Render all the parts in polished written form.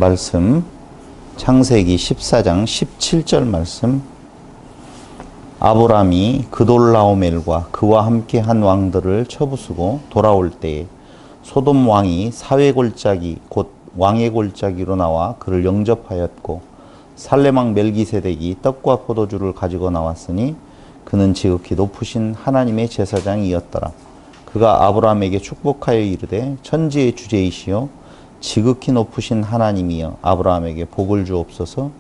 말씀 창세기 14장 17절 말씀. 아브람이 그돌라오멜과 그와 함께 한 왕들을 쳐부수고 돌아올 때에 소돔 왕이 사회 골짜기 곧 왕의 골짜기로 나와 그를 영접하였고 살렘 왕 멜기세덱이 떡과 포도주를 가지고 나왔으니 그는 지극히 높으신 하나님의 제사장이었더라. 그가 아브람에게 축복하여 이르되 천지의 주제이시여 지극히 높으신 하나님이여 아브람에게 복을 주옵소서.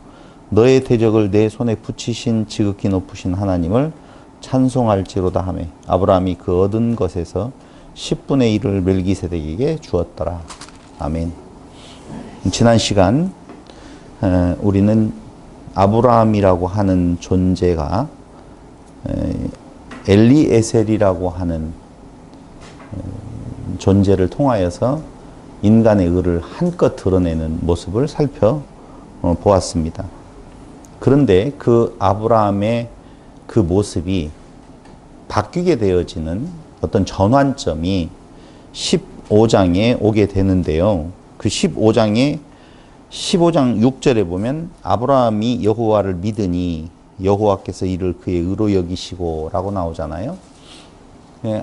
너의 대적을 내 손에 붙이신 지극히 높으신 하나님을 찬송할지로다 하매 아브람이 그 얻은 것에서 10분의 1을 멜기세덱에게 주었더라. 아멘. 지난 시간 우리는 아브라함이라고 하는 존재가 엘리에셀이라고 하는 존재를 통하여서 인간의 의를 한껏 드러내는 모습을 살펴보았습니다. 그런데 그 아브라함의 그 모습이 바뀌게 되어지는 어떤 전환점이 15장에 오게 되는데요. 그 15장 6절에 보면 아브라함이 여호와를 믿으니 여호와께서 이를 그의 의로 여기시고 라고 나오잖아요.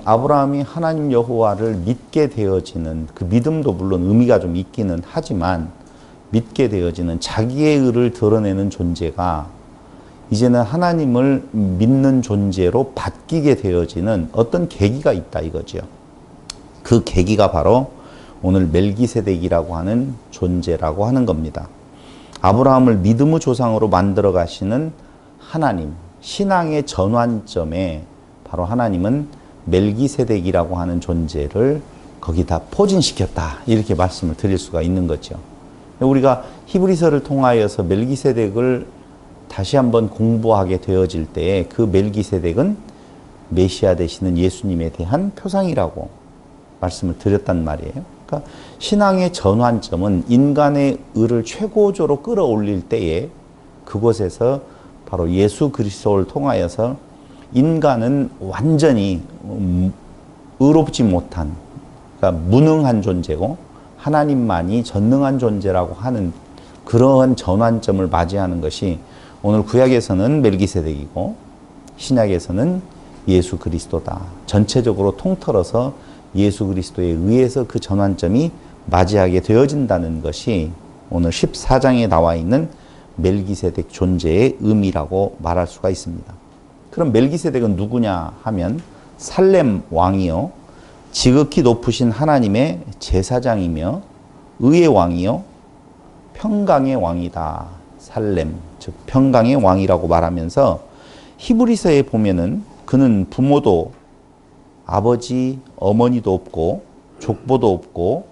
아브라함이 하나님 여호와를 믿게 되어지는 그 믿음도 물론 의미가 좀 있기는 하지만 믿게 되어지는 자기의 의를 드러내는 존재가 이제는 하나님을 믿는 존재로 바뀌게 되어지는 어떤 계기가 있다 이거죠. 그 계기가 바로 오늘 멜기세덱이라고 하는 존재라고 하는 겁니다. 아브라함을 믿음의 조상으로 만들어 가시는 하나님, 신앙의 전환점에 바로 하나님은 멜기세덱이라고 하는 존재를 거기다 포진시켰다 이렇게 말씀을 드릴 수가 있는 거죠. 우리가 히브리서를 통하여서 멜기세덱을 다시 한번 공부하게 되어질 때에 그 멜기세덱은 메시아 되시는 예수님에 대한 표상이라고 말씀을 드렸단 말이에요. 그러니까 신앙의 전환점은 인간의 의를 최고조로 끌어올릴 때에 그곳에서 바로 예수 그리스도를 통하여서 인간은 완전히 의롭지 못한, 그러니까 무능한 존재고 하나님만이 전능한 존재라고 하는 그러한 전환점을 맞이하는 것이 오늘 구약에서는 멜기세덱이고 신약에서는 예수 그리스도다. 전체적으로 통틀어서 예수 그리스도에 의해서 그 전환점이 맞이하게 되어진다는 것이 오늘 14장에 나와 있는 멜기세덱 존재의 의미라고 말할 수가 있습니다. 그럼 멜기세덱은 누구냐 하면 살렘 왕이요 지극히 높으신 하나님의 제사장이며 의의 왕이요 평강의 왕이다. 살렘 즉 평강의 왕이라고 말하면서 히브리서에 보면은 그는 부모도 아버지 어머니도 없고 족보도 없고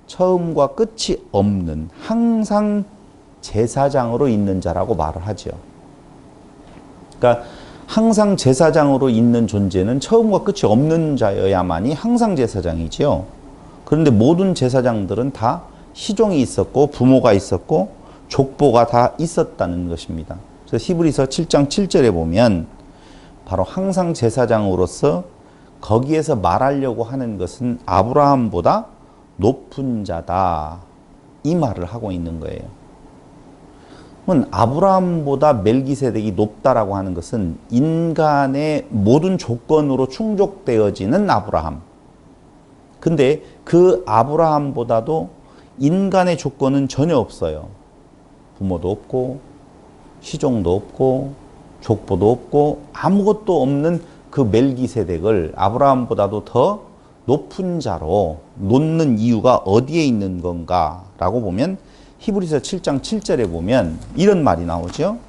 처음과 끝이 없는 항상 제사장으로 있는 자라고 말을 하죠. 그러니까 항상 제사장으로 있는 존재는 처음과 끝이 없는 자여야만이 항상 제사장이지요. 그런데 모든 제사장들은 다 시종이 있었고 부모가 있었고 족보가 다 있었다는 것입니다. 그래서 히브리서 7장 7절에 보면 바로 항상 제사장으로서 거기에서 말하려고 하는 것은 아브라함보다 높은 자다 이 말을 하고 있는 거예요. 아브라함보다 멜기세덱이 높다라고 하는 것은 인간의 모든 조건으로 충족되어지는 아브라함. 근데 그 아브라함보다도 인간의 조건은 전혀 없어요. 부모도 없고 시종도 없고 족보도 없고 아무것도 없는 그 멜기세덱을 아브라함보다도 더 높은 자로 놓는 이유가 어디에 있는 건가 라고 보면 히브리서 7장 7절에 보면 이런 말이 나오죠.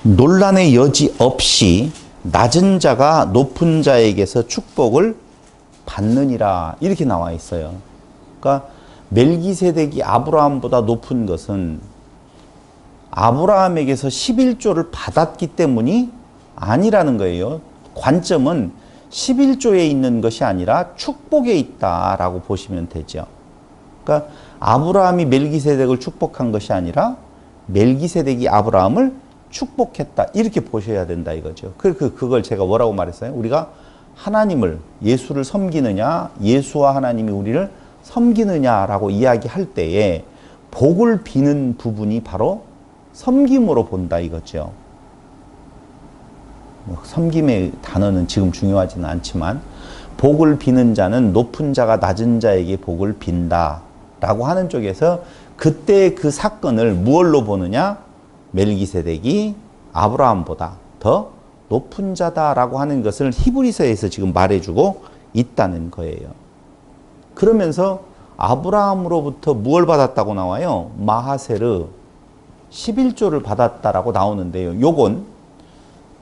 논란의 여지 없이 낮은 자가 높은 자에게서 축복을 받느니라 이렇게 나와 있어요. 그러니까 멜기세덱이 아브라함보다 높은 것은 아브라함에게서 11조를 받았기 때문이 아니라는 거예요. 관점은 11조에 있는 것이 아니라 축복에 있다라고 보시면 되죠. 그러니까 아브라함이 멜기세덱을 축복한 것이 아니라 멜기세덱이 아브라함을 축복했다 이렇게 보셔야 된다 이거죠. 그걸 제가 뭐라고 말했어요? 우리가 하나님을, 예수를 섬기느냐, 예수와 하나님이 우리를 섬기느냐라고 이야기할 때에 복을 비는 부분이 바로 섬김으로 본다 이거죠. 섬김의 단어는 지금 중요하지는 않지만 복을 비는 자는 높은 자가 낮은 자에게 복을 빈다 라고 하는 쪽에서 그때 그 사건을 무엇로 보느냐? 멜기세덱이 아브라함보다 더 높은 자다라고 하는 것을 히브리서에서 지금 말해주고 있다는 거예요. 그러면서 아브라함으로부터 무엇을 받았다고 나와요? 마하세르 11조를 받았다라고 나오는데요. 요건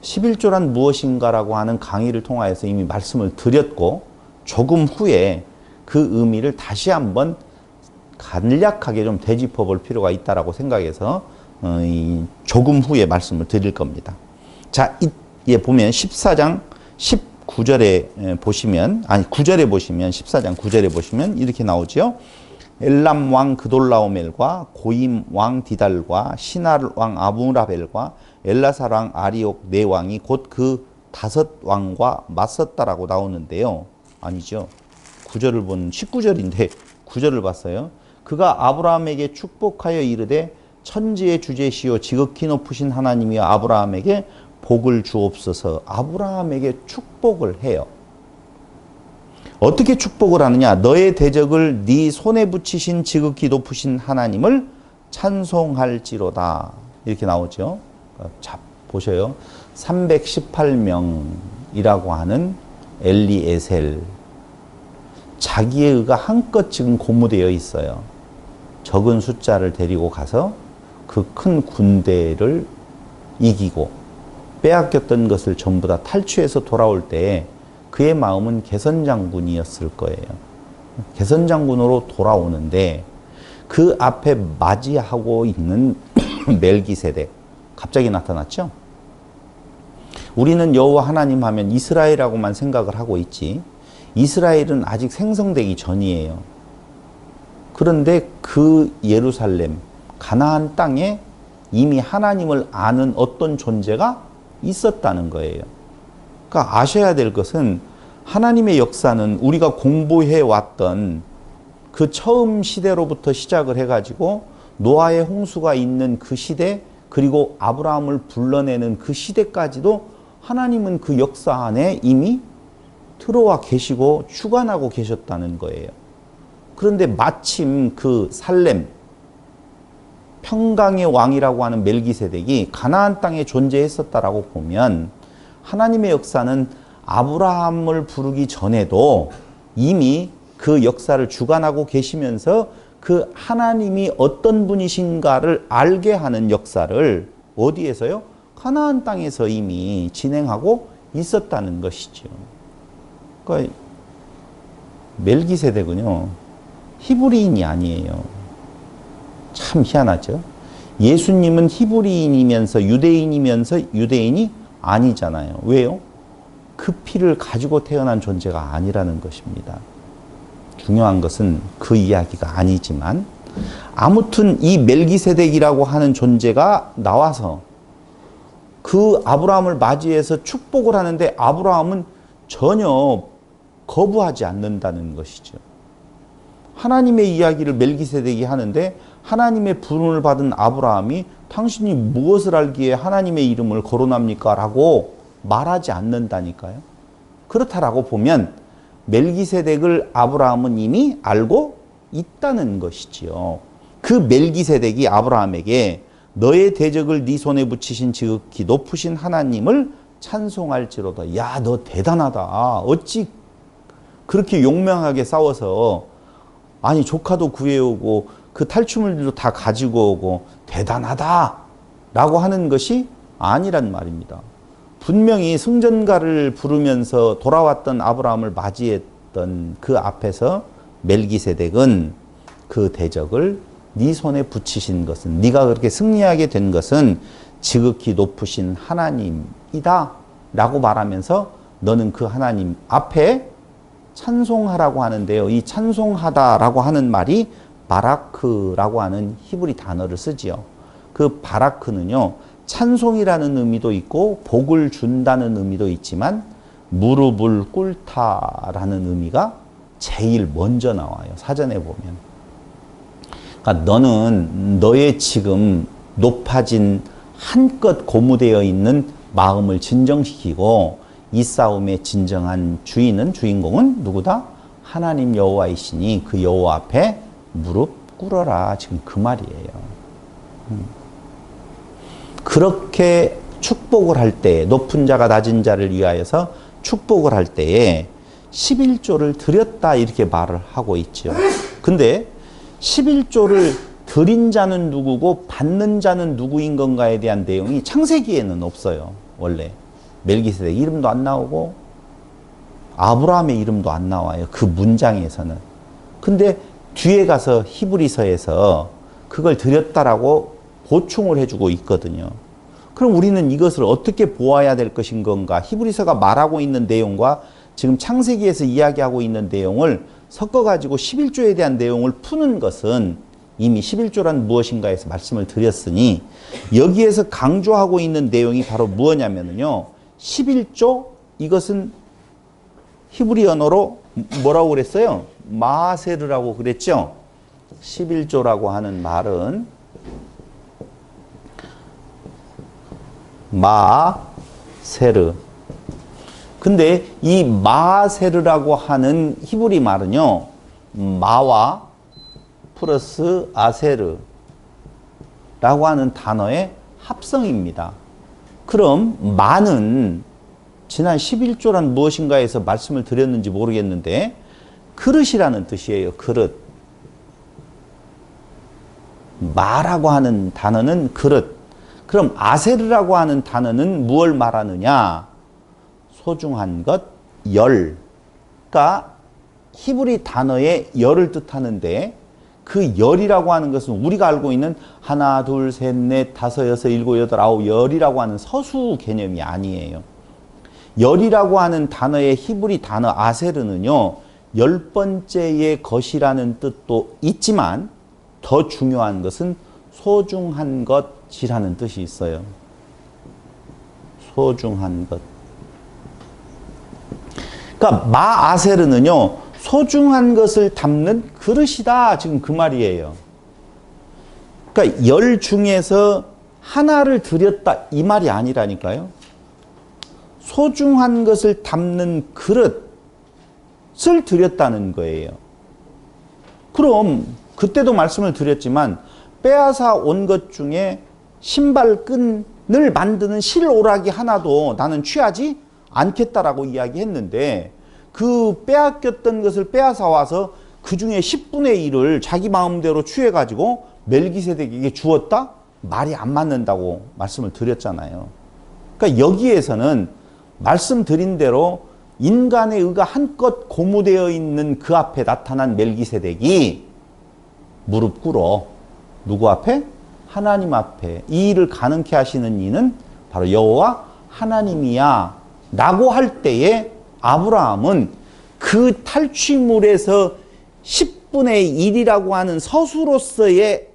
11조란 무엇인가라고 하는 강의를 통하여서 이미 말씀을 드렸고 조금 후에 그 의미를 다시 한번 간략하게 좀 되짚어 볼 필요가 있다라고 생각해서 조금 후에 말씀을 드릴 겁니다. 자, 예, 보면 14장 19절에 보시면, 9절에 보시면, 14장 9절에 보시면 이렇게 나오죠. 엘람 왕 그돌라오멜과 고임 왕 디달과 시날 왕 아무라벨과 엘라살 왕 아리옥 네 왕이 곧 그 5왕과 맞섰다라고 나오는데요. 아니죠. 9절을 본 19절인데 9절을 봤어요. 그가 아브라함에게 축복하여 이르되 천지의 주제시요 지극히 높으신 하나님이 아브라함에게 복을 주옵소서. 아브라함에게 축복을 해요. 어떻게 축복을 하느냐? 너의 대적을 네 손에 붙이신 지극히 높으신 하나님을 찬송할지로다. 이렇게 나오죠. 자, 보셔요. 318명이라고 하는 엘리에셀. 자기의 의가 한껏 지금 고무되어 있어요. 적은 숫자를 데리고 가서 그 큰 군대를 이기고 빼앗겼던 것을 전부 다 탈취해서 돌아올 때 그의 마음은 개선장군이었을 거예요. 개선장군으로 돌아오는데 그 앞에 맞이하고 있는 멜기세덱 갑자기 나타났죠. 우리는 여호와 하나님 하면 이스라엘하고만 생각을 하고 있지 이스라엘은 아직 생성되기 전이에요. 그런데 그 예루살렘 가나안 땅에 이미 하나님을 아는 어떤 존재가 있었다는 거예요. 그러니까 아셔야 될 것은 하나님의 역사는 우리가 공부해 왔던 그 처음 시대로부터 시작을 해가지고 노아의 홍수가 있는 그 시대 그리고 아브라함을 불러내는 그 시대까지도 하나님은 그 역사 안에 이미 들어와 계시고 주관하고 계셨다는 거예요. 그런데 마침 그 살렘 평강의 왕이라고 하는 멜기세덱이 가나안 땅에 존재했었다라고 보면 하나님의 역사는 아브라함을 부르기 전에도 이미 그 역사를 주관하고 계시면서 그 하나님이 어떤 분이신가를 알게 하는 역사를 어디에서요? 가나안 땅에서 이미 진행하고 있었다는 것이죠. 그러니까 멜기세덱은요 히브리인이 아니에요. 참 희한하죠. 예수님은 히브리인이면서 유대인이면서 유대인이 아니잖아요. 왜요? 그 피를 가지고 태어난 존재가 아니라는 것입니다. 중요한 것은 그 이야기가 아니지만 아무튼 이 멜기세덱이라고 하는 존재가 나와서 그 아브라함을 맞이해서 축복을 하는데 아브라함은 전혀 거부하지 않는다는 것이죠. 하나님의 이야기를 멜기세덱이 하는데 하나님의 부름을 받은 아브라함이 당신이 무엇을 알기에 하나님의 이름을 거론합니까? 라고 말하지 않는다니까요. 그렇다라고 보면 멜기세덱을 아브라함은 이미 알고 있다는 것이지요. 그 멜기세덱이 아브라함에게 너의 대적을 네 손에 붙이신 지극히 높으신 하나님을 찬송할지로다. 야, 너 대단하다. 어찌 그렇게 용맹하게 싸워서 아니 조카도 구해오고 그 탈취물들도 다 가지고 오고 대단하다 라고 하는 것이 아니란 말입니다. 분명히 승전가를 부르면서 돌아왔던 아브라함을 맞이했던 그 앞에서 멜기세덱은 그 대적을 네 손에 붙이신 것은 네가 그렇게 승리하게 된 것은 지극히 높으신 하나님이다 라고 말하면서 너는 그 하나님 앞에 찬송하라고 하는데요. 이 찬송하다라고 하는 말이 바라크라고 하는 히브리 단어를 쓰지요. 그 바라크는요. 찬송이라는 의미도 있고 복을 준다는 의미도 있지만 무릎을 꿇다라는 의미가 제일 먼저 나와요. 사전에 보면. 그러니까 너는 너의 지금 높아진 한껏 고무되어 있는 마음을 진정시키고 이 싸움의 진정한 주인공은 누구다? 하나님 여호와이시니 그 여호와 앞에 무릎 꿇어라. 지금 그 말이에요. 그렇게 축복을 할 때, 높은 자가 낮은 자를 위하여서 축복을 할 때에 11조를 드렸다 이렇게 말을 하고 있죠. 근데 11조를 드린 자는 누구고 받는 자는 누구인 건가에 대한 내용이 창세기에는 없어요. 원래 멜기세덱 이름도 안 나오고 아브라함의 이름도 안 나와요. 그 문장에서는. 근데 뒤에 가서 히브리서에서 그걸 드렸다라고 보충을 해주고 있거든요. 그럼 우리는 이것을 어떻게 보아야 될 것인 건가? 히브리서가 말하고 있는 내용과 지금 창세기에서 이야기하고 있는 내용을 섞어가지고 11조에 대한 내용을 푸는 것은 이미 11조란 무엇인가에서 말씀을 드렸으니 여기에서 강조하고 있는 내용이 바로 무엇냐면요. 11조 이것은 히브리 언어로 뭐라고 그랬어요? 마세르라고 그랬죠. 11조라고 하는 말은 마세르. 근데 이 마세르라고 하는 히브리 말은요. 마와 플러스 아세르라고 하는 단어의 합성입니다. 그럼 마는 지난 11조란 무엇인가에서 말씀을 드렸는지 모르겠는데 그릇이라는 뜻이에요. 그릇. 마라고 하는 단어는 그릇. 그럼 아세르라고 하는 단어는 무엇을 말하느냐? 소중한 것, 열. 그러니까 히브리 단어의 열을 뜻하는데 그 열이라고 하는 것은 우리가 알고 있는 하나, 둘, 셋, 넷, 다섯, 여섯, 일곱, 여덟, 아홉 열이라고 하는 서수 개념이 아니에요. 열이라고 하는 단어의 히브리 단어 아세르는요. 열 번째의 것이라는 뜻도 있지만 더 중요한 것은 소중한 것이라는 뜻이 있어요. 소중한 것. 그러니까 마아세르는요. 소중한 것을 담는 그릇이다. 지금 그 말이에요. 그러니까 열 중에서 하나를 드렸다 이 말이 아니라니까요. 소중한 것을 담는 그릇을 드렸다는 거예요. 그럼 그때도 말씀을 드렸지만 빼앗아 온 것 중에 신발끈을 만드는 실오라기 하나도 나는 취하지 않겠다라고 이야기했는데 그 빼앗겼던 것을 빼앗아 와서 그 중에 10분의 1을 자기 마음대로 취해가지고 멜기세덱에게 주었다? 말이 안 맞는다고 말씀을 드렸잖아요. 그러니까 여기에서는 말씀드린 대로 인간의 의가 한껏 고무되어 있는 그 앞에 나타난 멜기세덱이 무릎 꿇어. 누구 앞에? 하나님 앞에. 이 일을 가능케 하시는 이는 바로 여호와 하나님이야 라고 할 때에 아브라함은 그 탈취물에서 10분의 1이라고 하는 서수로서의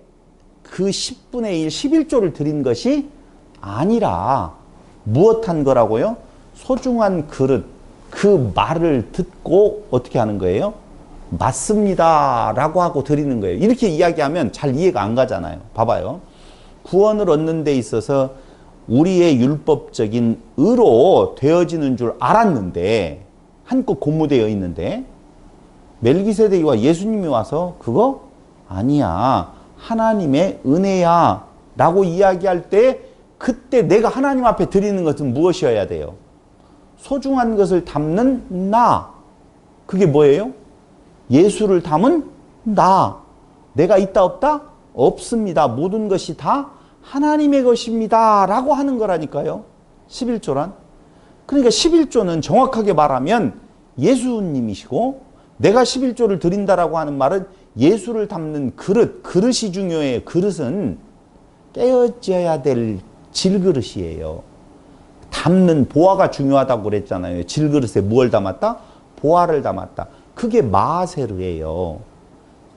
그 10분의 1, 11조를 드린 것이 아니라 무엇한 거라고요? 소중한 그릇, 그 말을 듣고 어떻게 하는 거예요? 맞습니다 라고 하고 드리는 거예요. 이렇게 이야기하면 잘 이해가 안 가잖아요. 봐봐요. 구원을 얻는 데 있어서 우리의 율법적인 의로 되어지는 줄 알았는데 한껏 고무되어 있는데 멜기세덱이와 예수님이 와서 그거 아니야. 하나님의 은혜야 라고 이야기할 때 그때 내가 하나님 앞에 드리는 것은 무엇이어야 돼요? 소중한 것을 담는 나. 그게 뭐예요? 예수를 담은 나. 내가 있다 없다? 없습니다. 모든 것이 다 하나님의 것입니다 라고 하는 거라니까요. 11조란. 그러니까 11조는 정확하게 말하면 예수님이시고 내가 11조를 드린다라고 하는 말은 예수를 담는 그릇, 그릇이 중요해요. 그릇은 깨어져야 될 질그릇이에요. 담는 보화가 중요하다고 그랬잖아요. 질그릇에 무엇을 담았다? 보화를 담았다. 그게 마세르예요.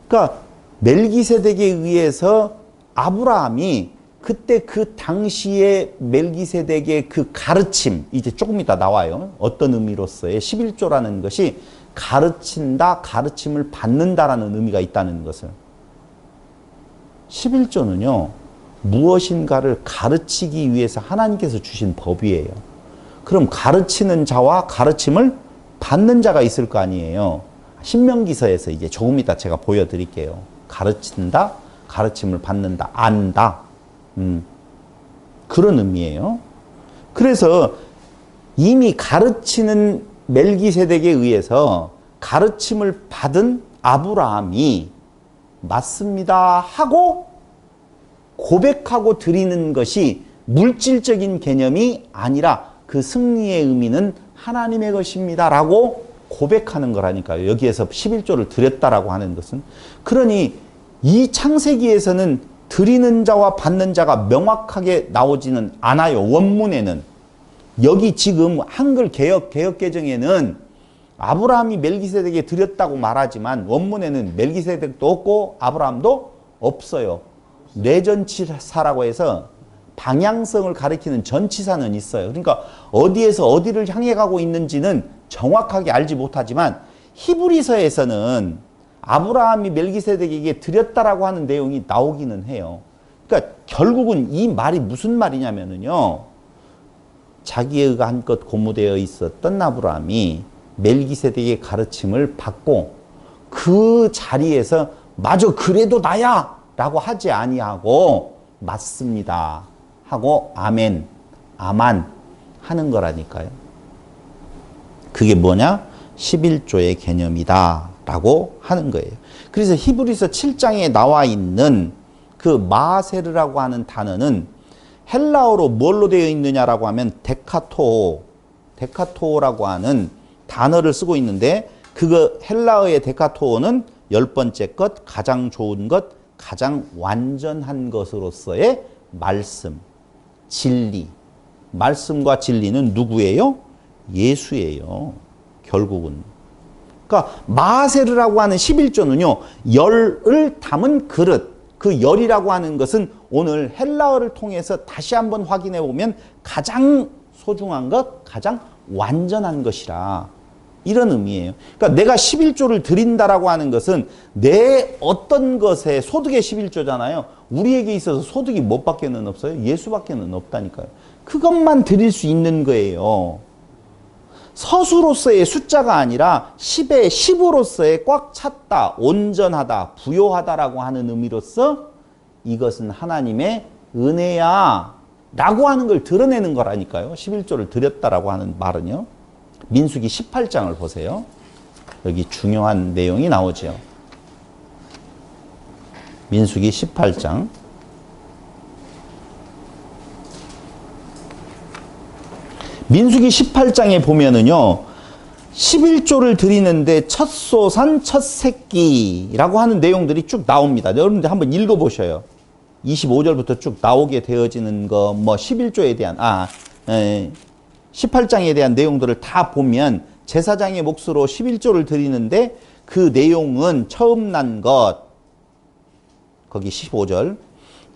그러니까 멜기세덱에 의해서 아브라함이 그때 그 당시에 멜기세덱의 그 가르침, 이제 조금 이따 나와요. 어떤 의미로서의 11조라는 것이 가르친다, 가르침을 받는다라는 의미가 있다는 것을. 11조는요, 무엇인가를 가르치기 위해서 하나님께서 주신 법이에요. 그럼 가르치는 자와 가르침을 받는 자가 있을 거 아니에요. 신명기서에서 이제 조금 이따 제가 보여드릴게요. 가르친다, 가르침을 받는다, 안다. 그런 의미예요. 그래서 이미 가르치는 멜기세덱에 의해서 가르침을 받은 아브라함이 맞습니다 하고 고백하고 드리는 것이 물질적인 개념이 아니라 그 승리의 의미는 하나님의 것입니다 라고 고백하는 거라니까요. 여기에서 11조를 드렸다라고 하는 것은. 그러니 이 창세기에서는 드리는 자와 받는 자가 명확하게 나오지는 않아요. 원문에는. 여기 지금 한글 개역개정에는 아브라함이 멜기세덱에 드렸다고 말하지만 원문에는 멜기세덱도 없고 아브라함도 없어요. 뇌전치사라고 해서 방향성을 가리키는 전치사는 있어요. 그러니까 어디에서 어디를 향해 가고 있는지는 정확하게 알지 못하지만 히브리서에서는 아브라함이 멜기세덱에게 드렸다라고 하는 내용이 나오기는 해요. 그러니까 결국은 이 말이 무슨 말이냐면요. 자기의 한껏 고무되어 있었던 아브라함이 멜기세덱의 가르침을 받고 그 자리에서 마저 그래도 나야 라고 하지 아니하고 맞습니다 하고 아멘, 아만 하는 거라니까요. 그게 뭐냐? 11조의 개념이다 라고 하는 거예요. 그래서 히브리서 7장에 나와 있는 그 마세르라고 하는 단어는 헬라어로 뭘로 되어 있느냐라고 하면 데카토라고 하는 단어를 쓰고 있는데 그거 헬라어의 데카토어는 10번째 것, 가장 좋은 것, 가장 완전한 것으로서의 말씀, 진리. 말씀과 진리는 누구예요? 예수예요. 결국은. 그러니까 마세르라고 하는 11조는요. 열을 담은 그릇. 그 열이라고 하는 것은 오늘 헬라어를 통해서 다시 한번 확인해 보면 가장 소중한 것, 가장 완전한 것이라. 이런 의미예요. 그러니까 내가 11조를 드린다라고 하는 것은 내 어떤 것에 소득의 11조잖아요. 우리에게 있어서 소득이 뭐밖에는 없어요? 예수밖에는 없다니까요. 그것만 드릴 수 있는 거예요. 서수로서의 숫자가 아니라 10의 10으로서의 꽉 찼다, 온전하다, 부요하다라고 하는 의미로서 이것은 하나님의 은혜야 라고 하는 걸 드러내는 거라니까요. 11조를 드렸다라고 하는 말은요. 민수기 18장을 보세요. 여기 중요한 내용이 나오죠. 민수기 18장. 민수기 18장에 보면은요, 11조를 드리는데 첫 소산, 첫 새끼라고 하는 내용들이 쭉 나옵니다. 여러분들 한번 읽어보셔요. 25절부터 쭉 나오게 되어지는 거, 11조에 대한, 18장에 대한 내용들을 다 보면 제사장의 몫으로 11조를 드리는데 그 내용은 처음 난 것, 거기 15절.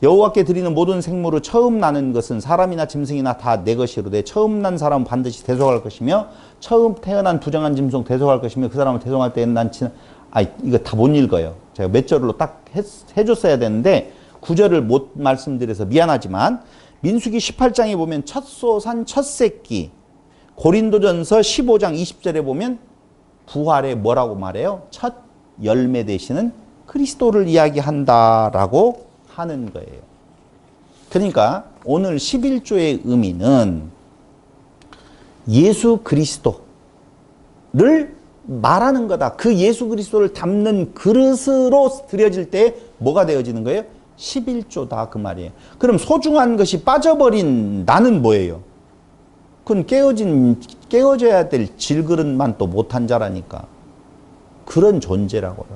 여호와께 드리는 모든 생물을 처음 나는 것은 사람이나 짐승이나 다 내 것이로되 처음 난 사람은 반드시 대속할 것이며 처음 태어난 부정한 짐승 대속할 것이며 그 사람을 대속할 때는 이거 다 못 읽어요. 제가 몇 절로 딱 해줬어야 되는데 9절을 못 말씀드려서 미안하지만 민수기 18장에 보면 첫 소산 첫 새끼, 고린도전서 15장 20절에 보면 부활에 뭐라고 말해요? 첫 열매 되시는 그리스도를 이야기한다라고 하는 거예요. 그러니까 오늘 11조의 의미는 예수 그리스도를 말하는 거다. 그 예수 그리스도를 담는 그릇으로 드려질 때 뭐가 되어지는 거예요? 11조다 그 말이에요. 그럼 소중한 것이 빠져버린 나는 뭐예요? 그건 깨어져야 될 질그릇만 또 못한 자라니까. 그런 존재라고요.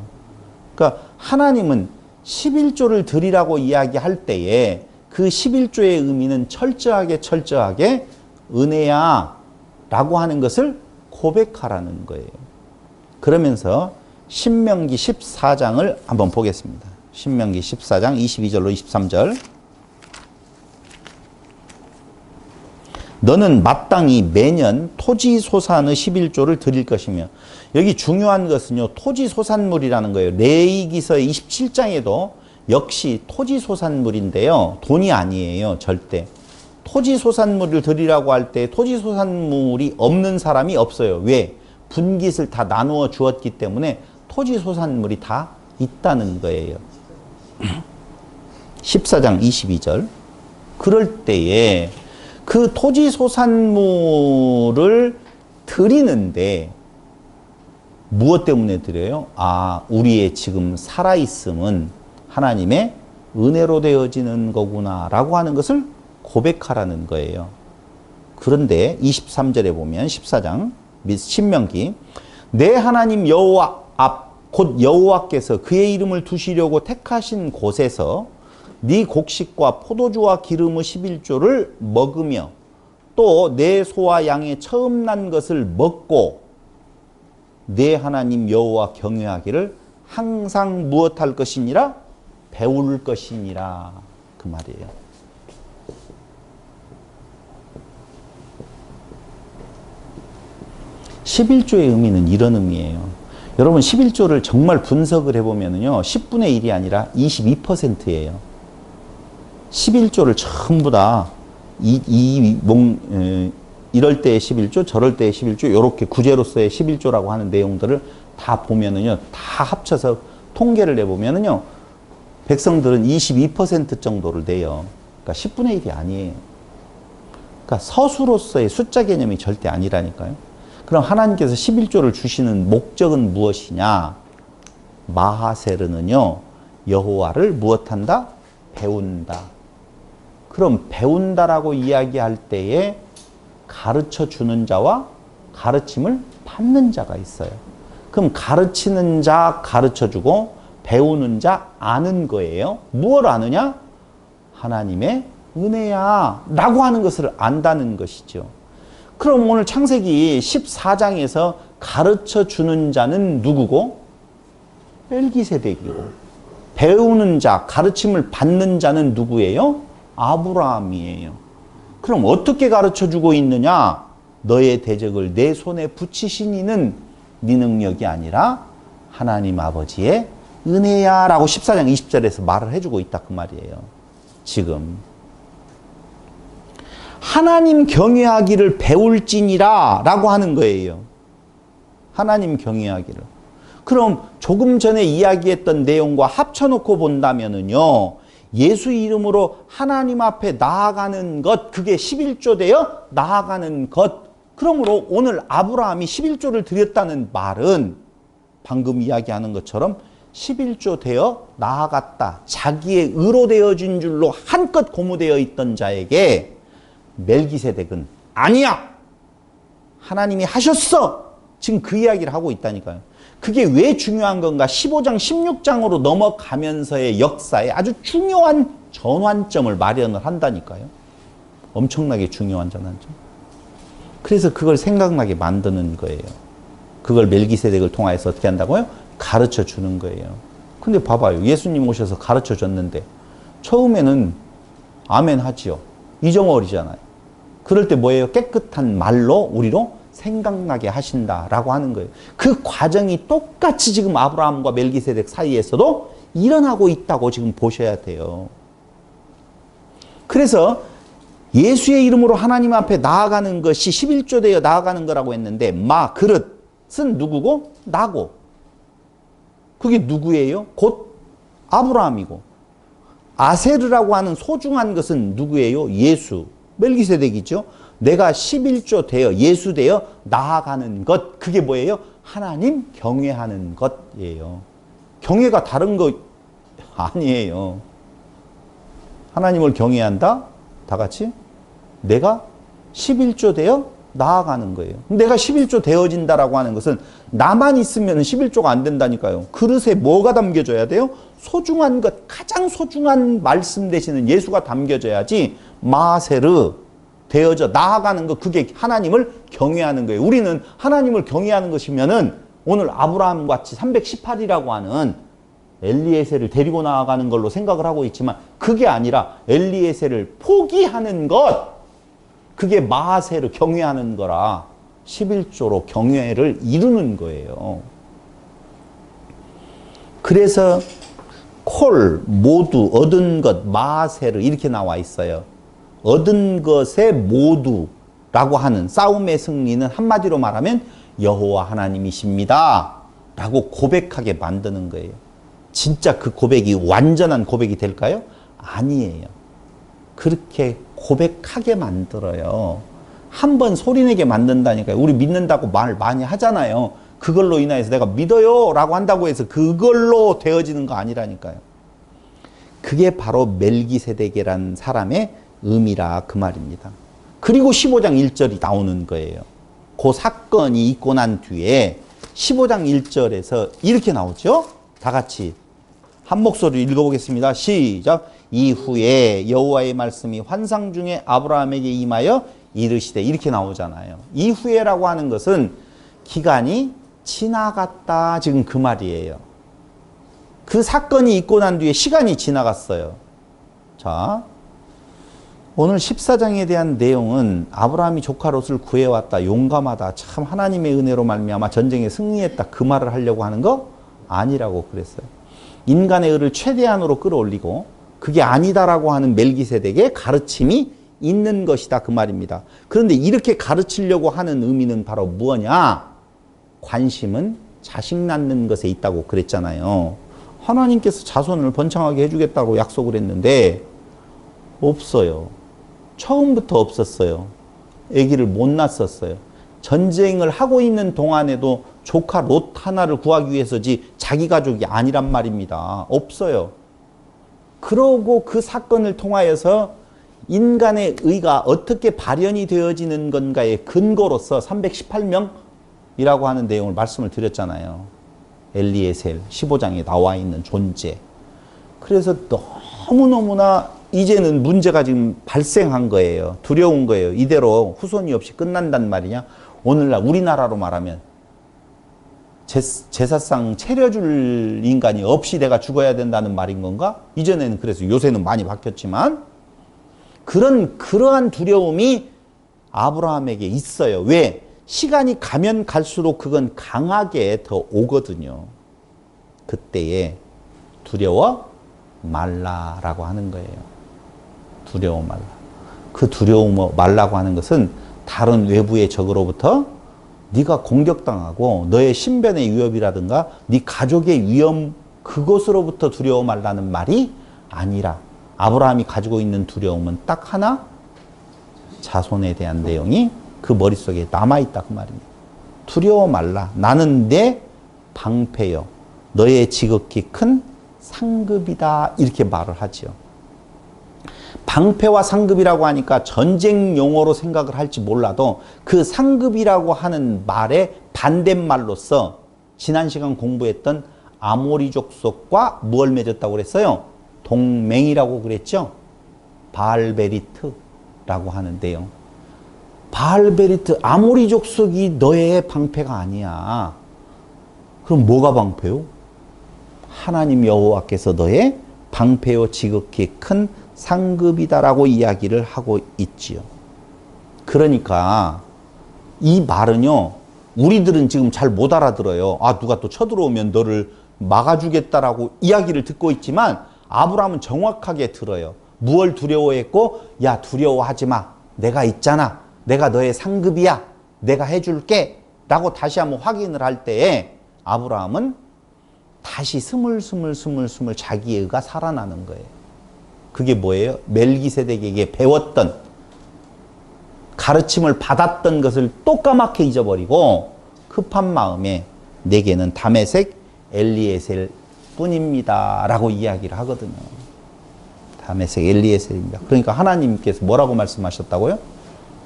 그러니까 하나님은 11조를 드리라고 이야기할 때에 그 11조의 의미는 철저하게 은혜야 라고 하는 것을 고백하라는 거예요. 그러면서 신명기 14장을 한번 보겠습니다. 신명기 14장 22절로 23절. 너는 마땅히 매년 토지소산의 11조를 드릴 것이며, 여기 중요한 것은요, 토지소산물이라는 거예요. 레위기서의 27장에도 역시 토지소산물인데요, 돈이 아니에요, 절대. 토지소산물을 드리라고 할 때 토지소산물이 없는 사람이 없어요. 왜? 분깃을 다 나누어 주었기 때문에 토지소산물이 다 있다는 거예요. 14장 22절. 그럴 때에 그 토지소산물을 드리는데 무엇 때문에 드려요? 아, 우리의 지금 살아있음은 하나님의 은혜로 되어지는 거구나 라고 하는 것을 고백하라는 거예요. 그런데 23절에 보면 14장 및 신명기, 내 하나님 여호와 앞 곧 여호와께서 그의 이름을 두시려고 택하신 곳에서 네 곡식과 포도주와 기름의 11조를 먹으며 또 내 소와 양의 처음 난 것을 먹고 내 하나님 여호와 경외하기를 항상 무엇할 것이니라? 배울 것이니라. 그 말이에요. 11조의 의미는 이런 의미예요. 여러분 11조를 정말 분석을 해보면요, 10분의 1이 아니라 22%예요. 11조를 전부 다 이럴 때의 11조, 저럴 때의 11조, 이렇게 구제로서의 11조라고 하는 내용들을 다 보면은요, 다 합쳐서 통계를 내보면은요, 백성들은 22% 정도를 내요. 그러니까 10분의 1이 아니에요. 그러니까 서수로서의 숫자 개념이 절대 아니라니까요. 그럼 하나님께서 11조를 주시는 목적은 무엇이냐? 마하세르는요, 여호와를 무엇한다? 배운다. 그럼 배운다라고 이야기할 때에 가르쳐 주는 자와 가르침을 받는 자가 있어요. 그럼 가르치는 자 가르쳐 주고 배우는 자 아는 거예요. 무엇을 아느냐? 하나님의 은혜야 라고 하는 것을 안다는 것이죠. 그럼 오늘 창세기 14장에서 가르쳐 주는 자는 누구고? 멜기세덱이고, 배우는 자, 가르침을 받는 자는 누구예요? 아브라함이에요. 그럼 어떻게 가르쳐 주고 있느냐? 너의 대적을 내 손에 붙이신 이는 네 능력이 아니라 하나님 아버지의 은혜야 라고 14장 20절에서 말을 해주고 있다 그 말이에요. 지금 하나님 경외하기를 배울지니라 라고 하는 거예요. 하나님 경외하기를. 그럼 조금 전에 이야기했던 내용과 합쳐놓고 본다면은요, 예수 이름으로 하나님 앞에 나아가는 것, 그게 11조 되어 나아가는 것. 그러므로 오늘 아브라함이 11조를 드렸다는 말은 방금 이야기하는 것처럼 11조 되어 나아갔다. 자기의 의로 되어진 줄로 한껏 고무되어 있던 자에게 멜기세덱은 아니야! 하나님이 하셨어! 지금 그 이야기를 하고 있다니까요. 그게 왜 중요한 건가? 15장, 16장으로 넘어가면서의 역사에 아주 중요한 전환점을 마련을 한다니까요. 엄청나게 중요한 전환점. 그래서 그걸 생각나게 만드는 거예요. 그걸 멜기세덱을 통해서 어떻게 한다고요? 가르쳐 주는 거예요. 근데 봐봐요. 예수님 오셔서 가르쳐 줬는데 처음에는 아멘 하지요. 잊어버리잖아요. 그럴 때 뭐예요? 깨끗한 말로 우리로 생각나게 하신다라고 하는 거예요. 그 과정이 똑같이 지금 아브라함과 멜기세덱 사이에서도 일어나고 있다고 지금 보셔야 돼요. 그래서 예수의 이름으로 하나님 앞에 나아가는 것이 11조 되어 나아가는 거라고 했는데, 그릇은 누구고? 나고. 그게 누구예요? 곧 아브라함이고. 아세르라고 하는 소중한 것은 누구예요? 예수. 멜기세덱이죠. 내가 11조 되어 예수 되어 나아가는 것, 그게 뭐예요? 하나님 경외하는 것이에요. 경외가 다른 거 아니에요. 하나님을 경외한다? 다 같이? 내가 11조 되어 나아가는 거예요. 내가 11조 되어진다라고 하는 것은 나만 있으면 11조가 안 된다니까요. 그릇에 뭐가 담겨져야 돼요? 소중한 것, 가장 소중한 말씀 되시는 예수가 담겨져야지 마세르 되어져 나아가는 것, 그게 하나님을 경외하는 거예요. 우리는 하나님을 경외하는 것이면은 오늘 아브라함 같이 318이라고 하는 엘리에셀을 데리고 나아가는 걸로 생각을 하고 있지만 그게 아니라 엘리에셀을 포기하는 것, 그게 마하세를 경외하는 거라 11조로 경외를 이루는 거예요. 그래서 콜, 모두, 얻은 것, 마하세르 이렇게 나와 있어요. 얻은 것의 모두라고 하는 싸움의 승리는 한마디로 말하면 여호와 하나님이십니다 라고 고백하게 만드는 거예요. 진짜 그 고백이 완전한 고백이 될까요? 아니에요. 그렇게 고백하게 만들어요. 한번 소리내게 만든다니까요. 우리 믿는다고 말 많이 하잖아요. 그걸로 인해서 내가 믿어요 라고 한다고 해서 그걸로 되어지는 거 아니라니까요. 그게 바로 멜기세덱이라는 사람의 의미라 그 말입니다. 그리고 15장 1절이 나오는 거예요. 그 사건이 있고 난 뒤에 15장 1절에서 이렇게 나오죠. 다 같이 한 목소리로 읽어보겠습니다. 시작. 이후에 여호와의 말씀이 환상 중에 아브라함에게 임하여 이르시되 이렇게 나오잖아요. 이후에라고 하는 것은 기간이 지나갔다 지금 그 말이에요. 그 사건이 있고 난 뒤에 시간이 지나갔어요. 자, 오늘 14장에 대한 내용은 아브라함이 조카 롯을 구해왔다, 용감하다, 참 하나님의 은혜로 말미암아 전쟁에 승리했다 그 말을 하려고 하는 거 아니라고 그랬어요. 인간의 의를 최대한으로 끌어올리고 그게 아니다라고 하는 멜기세덱의 가르침이 있는 것이다 그 말입니다. 그런데 이렇게 가르치려고 하는 의미는 바로 무엇이냐? 관심은 자식 낳는 것에 있다고 그랬잖아요. 하나님께서 자손을 번창하게 해주겠다고 약속을 했는데 없어요. 처음부터 없었어요. 아기를 못 낳았었어요. 전쟁을 하고 있는 동안에도 조카 롯 하나를 구하기 위해서지 자기 가족이 아니란 말입니다. 없어요. 그러고 그 사건을 통하여서 인간의 의가 어떻게 발현이 되어지는 건가의 근거로서 318명이라고 하는 내용을 말씀을 드렸잖아요. 엘리에셀 15장에 나와 있는 존재. 그래서 너무너무나 이제는 문제가 지금 발생한 거예요. 두려운 거예요. 이대로 후손이 없이 끝난단 말이냐. 오늘날 우리나라로 말하면 제사상 차려줄 인간이 없이 내가 죽어야 된다는 말인 건가? 이전에는 그래서 요새는 많이 바뀌었지만 그러한 두려움이 아브라함에게 있어요. 왜? 시간이 가면 갈수록 그건 강하게 더 오거든요. 그때에 두려워 말라라고 하는 거예요. 두려워 말라. 그 두려워 말라고 하는 것은 다른 외부의 적으로부터 네가 공격당하고 너의 신변의 위협이라든가 네 가족의 위험 그것으로부터 두려워 말라는 말이 아니라 아브라함이 가지고 있는 두려움은 딱 하나, 자손에 대한 내용이 그 머릿속에 남아있다 그 말입니다. 두려워 말라. 나는 내 방패요. 너의 지극히 큰 상급이다. 이렇게 말을 하죠. 방패와 상급이라고 하니까 전쟁 용어로 생각을 할지 몰라도 그 상급이라고 하는 말의 반대말로서 지난 시간 공부했던 아모리족 속과 무엇을 맺었다고 그랬어요? 동맹이라고 그랬죠? 바알베리트라고 하는데요. 바알베리트, 아모리족 속이 너의 방패가 아니야. 그럼 뭐가 방패요? 하나님 여호와께서 너의 방패요 지극히 큰 상급이다라고 이야기를 하고 있지요. 그러니까 이 말은요, 우리들은 지금 잘 못 알아들어요. 아, 누가 또 쳐들어오면 너를 막아주겠다라고 이야기를 듣고 있지만 아브라함은 정확하게 들어요. 무엇을 두려워했고, 야, 두려워하지 마. 내가 있잖아. 내가 너의 상급이야. 내가 해줄게. 라고 다시 한번 확인을 할 때에 아브라함은 다시 스물스물 자기의 의가 살아나는 거예요. 그게 뭐예요? 멜기세덱에게 배웠던 가르침을 받았던 것을 또 까맣게 잊어버리고 급한 마음에 내게는 다메섹 엘리에셀 뿐입니다 라고 이야기를 하거든요. 다메섹 엘리에셀입니다. 그러니까 하나님께서 뭐라고 말씀하셨다고요?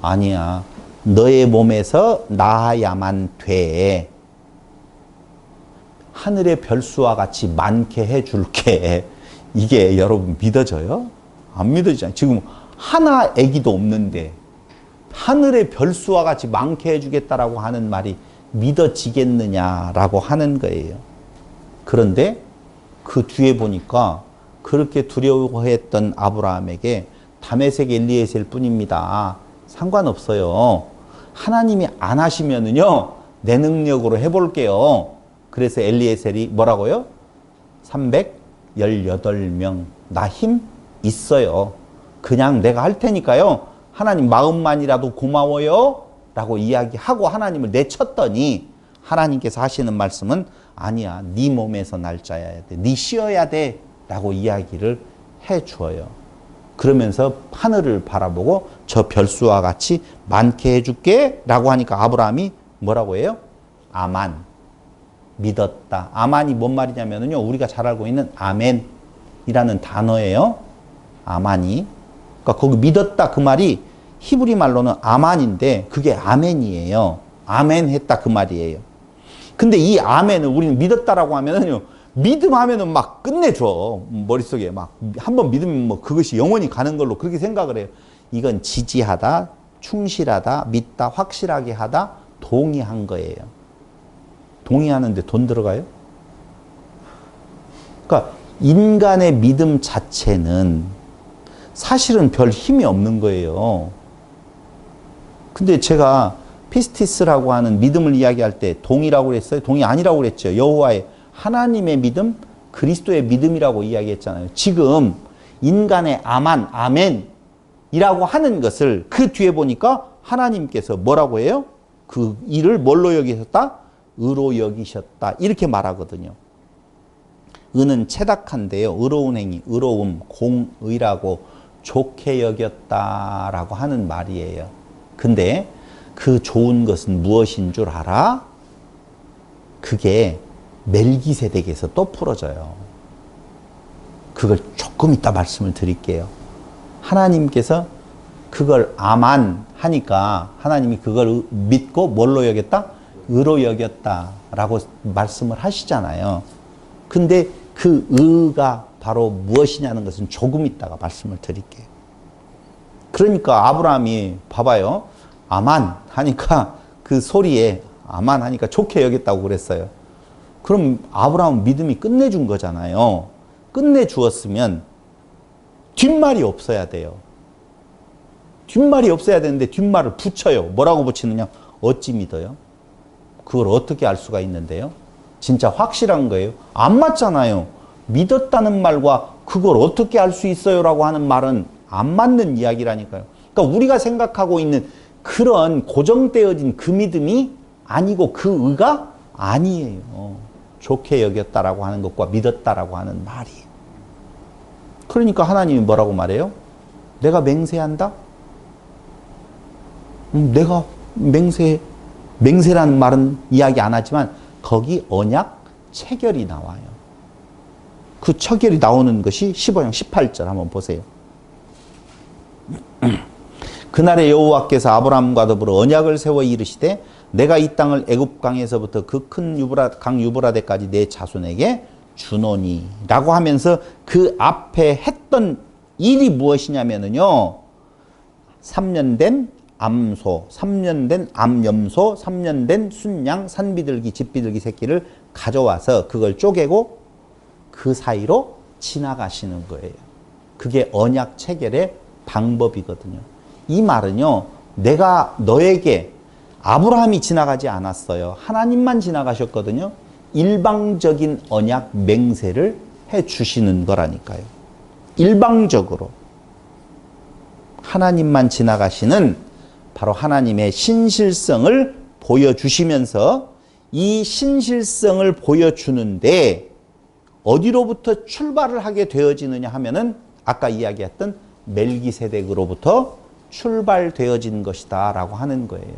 아니야, 너의 몸에서 나아야만 돼. 하늘의 별수와 같이 많게 해줄게. 이게 여러분 믿어져요? 안 믿어지잖아요. 지금 하나 아기도 없는데 하늘의 별수와 같이 많게 해주겠다라고 하는 말이 믿어지겠느냐라고 하는 거예요. 그런데 그 뒤에 보니까 그렇게 두려워했던 아브라함에게 다메섹 엘리에셀 뿐입니다. 상관없어요. 하나님이 안 하시면은요, 내 능력으로 해볼게요. 그래서 엘리에셀이 뭐라고요? 318명. 나 힘 있어요. 그냥 내가 할 테니까요. 하나님 마음만이라도 고마워요. 라고 이야기하고 하나님을 내쳤더니 하나님께서 하시는 말씀은 아니야. 네 몸에서 날짜야 돼. 네 쉬어야 돼. 라고 이야기를 해 주어요. 그러면서 하늘을 바라보고 저 별수와 같이 많게 해줄게. 라고 하니까 아브라함이 뭐라고 해요? 아만. 믿었다. 아만이 뭔 말이냐면요. 우리가 잘 알고 있는 아멘이라는 단어예요. 아만이. 그러니까 거기 믿었다 그 말이 히브리 말로는 아만인데 그게 아멘이에요. 아멘 했다 그 말이에요. 근데 이 아멘을 우리는 믿었다라고 하면은요. 믿음 하면은 막 끝내줘. 머릿속에 막 한번 믿으면 뭐 그것이 영원히 가는 걸로 그렇게 생각을 해요. 이건 지지하다, 충실하다, 믿다, 확실하게 하다, 동의한 거예요. 동의하는데 돈 들어가요? 그러니까 인간의 믿음 자체는 사실은 별 힘이 없는 거예요. 근데 제가 피스티스라고 하는 믿음을 이야기할 때 동의라고 그랬어요? 동의 아니라고 그랬죠. 여호와의 하나님의 믿음, 그리스도의 믿음이라고 이야기했잖아요. 지금 인간의 아만, 아멘이라고 하는 것을 그 뒤에 보니까 하나님께서 뭐라고 해요? 그 일을 뭘로 여기셨다? 의로 여기셨다. 이렇게 말하거든요. 의는 체닥한데요. 의로운 행위, 의로움, 공의라고 좋게 여겼다라고 하는 말이에요. 근데 그 좋은 것은 무엇인 줄 알아? 그게 멜기세덱에서 또 풀어져요. 그걸 조금 이따 말씀을 드릴게요. 하나님께서 그걸 아만 하니까 하나님이 그걸 믿고 뭘로 여겼다? 의로 여겼다라고 말씀을 하시잖아요. 근데 그 의가 바로 무엇이냐는 것은 조금 이따가 말씀을 드릴게요. 그러니까 아브라함이 봐봐요. 아만 하니까 그 소리에 아만 하니까 좋게 여겼다고 그랬어요. 그럼 아브라함은 믿음이 끝내준 거잖아요. 끝내주었으면 뒷말이 없어야 돼요. 뒷말이 없어야 되는데 뒷말을 붙여요. 뭐라고 붙이느냐? 어찌 믿어요? 그걸 어떻게 알 수가 있는데요? 진짜 확실한 거예요. 안 맞잖아요. 믿었다는 말과 그걸 어떻게 알 수 있어요? 라고 하는 말은 안 맞는 이야기라니까요. 그러니까 우리가 생각하고 있는 그런 고정되어진 그 믿음이 아니고 그 의가 아니에요. 좋게 여겼다라고 하는 것과 믿었다라고 하는 말이. 그러니까 하나님이 뭐라고 말해요? 내가 맹세한다? 내가 맹세라는 말은 이야기 안 하지만 거기 언약 체결이 나와요. 그 체결이 나오는 것이 15장 18절 한번 보세요. 그날에 여호와께서 아브라함과 더불어 언약을 세워 이르시되 내가 이 땅을 애굽 강에서부터 그 큰 강 유브라데까지 내 자손에게 주노니 라고 하면서 그 앞에 했던 일이 무엇이냐면요 3년 된 암소, 3년 된 암염소, 3년 된 순양, 산비둘기, 집비둘기 새끼를 가져와서 그걸 쪼개고 그 사이로 지나가시는 거예요. 그게 언약 체결의 방법이거든요. 이 말은요, 내가 너에게 아브라함이 지나가지 않았어요. 하나님만 지나가셨거든요. 일방적인 언약 맹세를 해 주시는 거라니까요. 일방적으로. 하나님만 지나가시는 바로 하나님의 신실성을 보여주시면서 이 신실성을 보여주는데 어디로부터 출발을 하게 되어지느냐 하면은 아까 이야기했던 멜기세덱으로부터 출발되어진 것이다 라고 하는 거예요.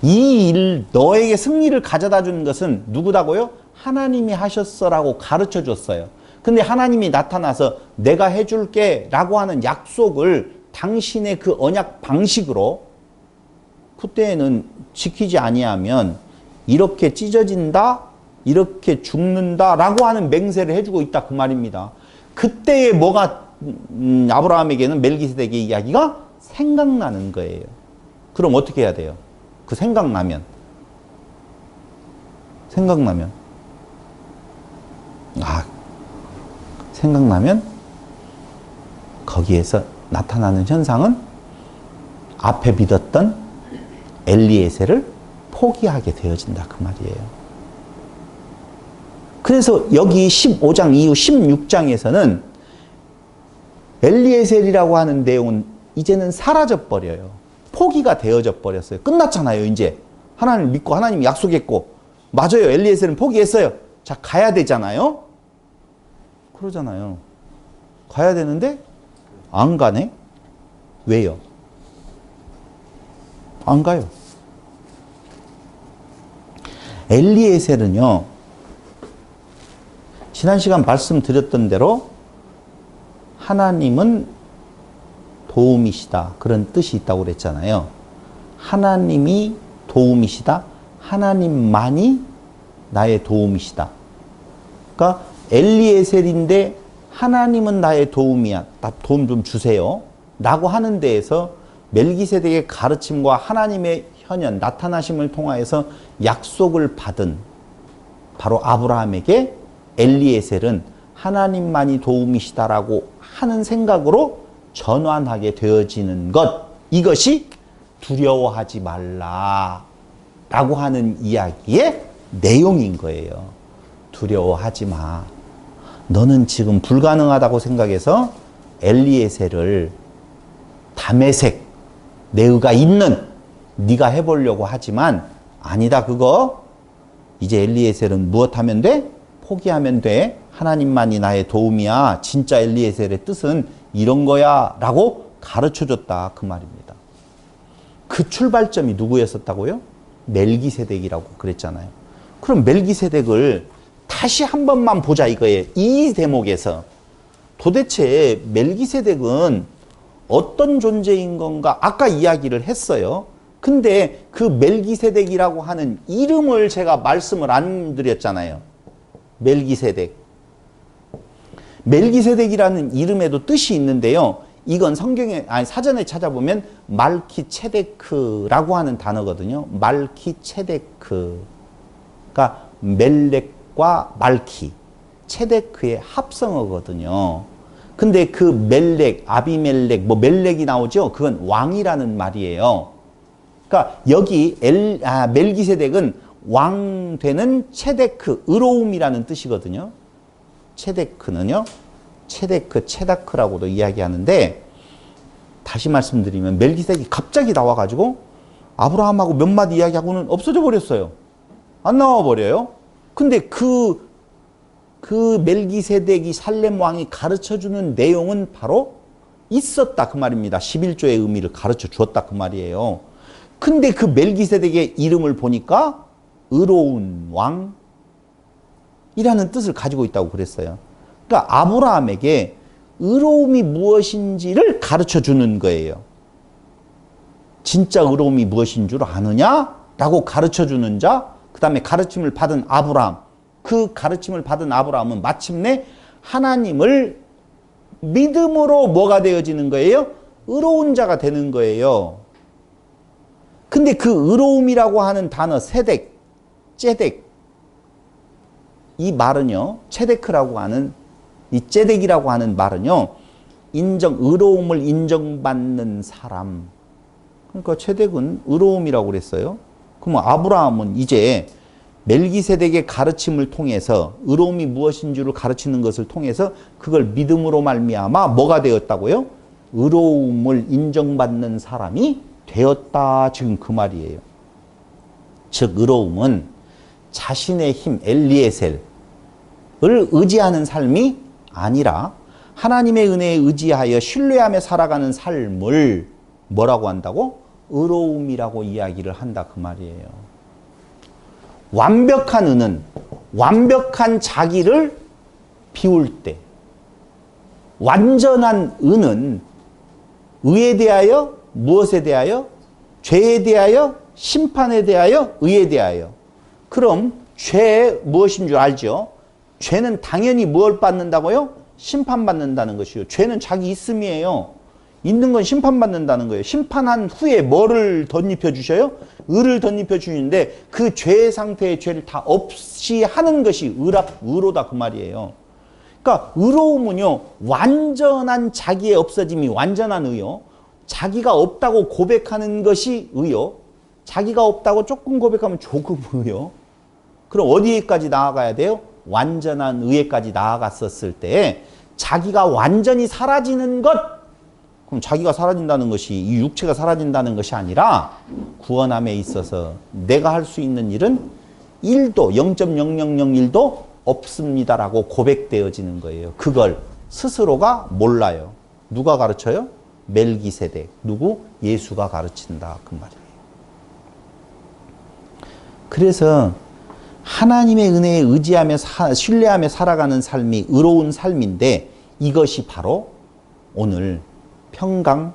이 일, 너에게 승리를 가져다 주는 것은 누구다고요? 하나님이 하셨어라고 가르쳐 줬어요. 근데 하나님이 나타나서 내가 해줄게 라고 하는 약속을 당신의 그 언약 방식으로 그때는 지키지 아니하면 이렇게 찢어진다, 이렇게 죽는다 라고 하는 맹세를 해주고 있다 그 말입니다. 그때에 뭐가 아브라함에게는 멜기세덱의 이야기가 생각나는 거예요. 그럼 어떻게 해야 돼요? 그 생각나면 생각나면 거기에서 나타나는 현상은 앞에 믿었던 엘리에셀을 포기하게 되어진다 그 말이에요. 그래서 여기 15장 이후 16장에서는 엘리에셀이라고 하는 내용은 이제는 사라져 버려요. 포기가 되어져 버렸어요. 끝났잖아요. 이제 하나님 믿고 하나님 약속했고 맞아요. 엘리에셀은 포기했어요. 자, 가야 되잖아요. 그러잖아요. 가야 되는데 안 가네. 왜요? 안 가요. 엘리에셀은요, 지난 시간 말씀드렸던 대로 하나님은 도움이시다. 그런 뜻이 있다고 그랬잖아요. 하나님이 도움이시다. 하나님만이 나의 도움이시다. 그러니까 엘리에셀인데 하나님은 나의 도움이야. 나 도움 좀 주세요. 라고 하는 데에서 멜기세덱의 가르침과 하나님의 현현, 나타나심을 통하여서 약속을 받은 바로 아브라함에게 엘리에셀은 하나님만이 도움이시다라고 하는 생각으로 전환하게 되어지는 것, 이것이 두려워하지 말라 라고 하는 이야기의 내용인 거예요. 두려워하지 마. 너는 지금 불가능하다고 생각해서 엘리에셀을 다메섹, 내의가 있는 네가 해보려고 하지만 아니다 그거. 이제 엘리에셀은 무엇하면 돼? 포기하면 돼. 하나님만이 나의 도움이야. 진짜 엘리에셀의 뜻은 이런 거야 라고 가르쳐줬다 그 말입니다. 그 출발점이 누구였었다고요? 멜기세덱이라고 그랬잖아요. 그럼 멜기세덱을 다시 한 번만 보자 이거예요. 이 대목에서 도대체 멜기세덱은 어떤 존재인 건가? 아까 이야기를 했어요. 근데 그 멜기세덱이라고 하는 이름을 제가 말씀을 안 드렸잖아요. 멜기세덱. 멜기세덱이라는 이름에도 뜻이 있는데요. 이건 성경에, 아니 사전에 찾아보면 말키체데크라고 하는 단어거든요. 말키체데크. 그러니까 멜렉과 말키, 체데크의 합성어거든요. 근데 그 멜렉, 아비멜렉, 뭐 멜렉이 나오죠? 그건 왕이라는 말이에요. 그러니까 여기 멜기세덱은 왕 되는 체데크, 의로움이라는 뜻이거든요. 체데크는요. 체데크, 체다크라고도 이야기하는데 다시 말씀드리면 멜기세덱이 갑자기 나와가지고 아브라함하고 몇 마디 이야기하고는 없어져 버렸어요. 안 나와 버려요. 근데 그 멜기세덱이 살렘 왕이 가르쳐주는 내용은 바로 있었다 그 말입니다. 11조의 의미를 가르쳐 주었다 그 말이에요. 근데 그 멜기세덱의 이름을 보니까 의로운 왕이라는 뜻을 가지고 있다고 그랬어요. 그러니까 아브라함에게 의로움이 무엇인지를 가르쳐 주는 거예요. 진짜 의로움이 무엇인 줄 아느냐? 라고 가르쳐 주는 자, 그 다음에 가르침을 받은 아브라함. 그 가르침을 받은 아브라함은 마침내 하나님을 믿음으로 뭐가 되어지는 거예요? 의로운 자가 되는 거예요. 근데 그 의로움이라고 하는 단어 세덱, 째덱, 이 말은요, 체데크라고 하는 이 째덱이라고 하는 말은요, 의로움을 인정받는 사람. 그러니까 체덱은 의로움이라고 그랬어요. 그러면 아브라함은 이제 멜기세덱의 가르침을 통해서 의로움이 무엇인 줄을 가르치는 것을 통해서 그걸 믿음으로 말미암아 뭐가 되었다고요? 의로움을 인정받는 사람이 되었다. 지금 그 말이에요. 즉 의로움은 자신의 힘, 엘리에셀을 의지하는 삶이 아니라 하나님의 은혜에 의지하여 신뢰하며 살아가는 삶을 뭐라고 한다고? 의로움이라고 이야기를 한다 그 말이에요. 완벽한 은은 완벽한 자기를 비울 때, 완전한 은은 의에 대하여 무엇에 대하여? 죄에 대하여, 심판에 대하여, 의에 대하여. 그럼 죄 무엇인 줄 알죠? 죄는 당연히 뭘 받는다고요? 심판받는다는 것이요. 죄는 자기 있음이에요. 있는 건 심판받는다는 거예요. 심판한 후에 뭐를 덧입혀 주셔요? 의를 덧입혀 주시는데 그 죄의 상태의 죄를 다 없이 하는 것이 의로다 그 말이에요. 그러니까 의로움은요, 완전한 자기의 없어짐이 완전한 의요. 자기가 없다고 고백하는 것이 의요. 자기가 없다고 조금 고백하면 조금 의요. 그럼 어디에까지 나아가야 돼요? 완전한 의에까지 나아갔었을 때 자기가 완전히 사라지는 것, 그럼 자기가 사라진다는 것이 이 육체가 사라진다는 것이 아니라 구원함에 있어서 내가 할 수 있는 일은 1도 0.0001도 없습니다라고 고백되어지는 거예요. 그걸 스스로가 몰라요. 누가 가르쳐요? 멜기세덱. 누구? 예수가 가르친다. 그 말이에요. 그래서 하나님의 은혜에 의지하며 신뢰하며 살아가는 삶이 의로운 삶인데 이것이 바로 오늘 평강,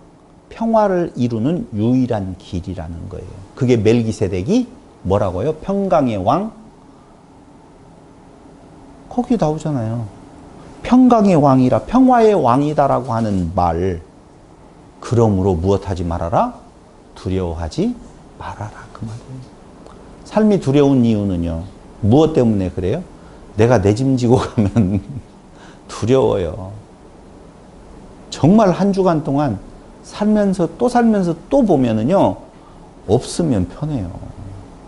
평화를 이루는 유일한 길이라는 거예요. 그게 멜기세덱이 뭐라고요? 평강의 왕? 거기 나오잖아요. 평강의 왕이라 평화의 왕이다라고 하는 말. 그러므로 무엇하지 말아라? 두려워하지 말아라. 그 말이에요. 삶이 두려운 이유는요. 무엇 때문에 그래요? 내가 내 짐 지고 가면 두려워요. 정말 한 주간 동안 살면서 또 보면은요. 없으면 편해요.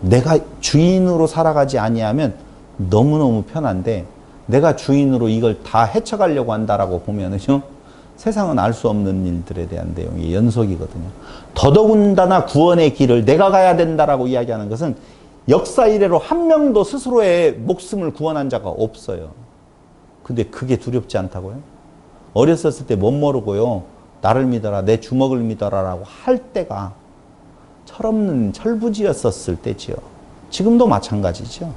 내가 주인으로 살아가지 아니하면 너무너무 편한데 내가 주인으로 이걸 다 헤쳐가려고 한다라고 보면은요. 세상은 알 수 없는 일들에 대한 내용이 연속이거든요. 더더군다나 구원의 길을 내가 가야 된다라고 이야기하는 것은 역사 이래로 한 명도 스스로의 목숨을 구원한 자가 없어요. 근데 그게 두렵지 않다고요? 어렸었을 때 못 모르고요. 나를 믿어라, 내 주먹을 믿어라라고 할 때가 철없는 철부지였었을 때지요. 지금도 마찬가지죠.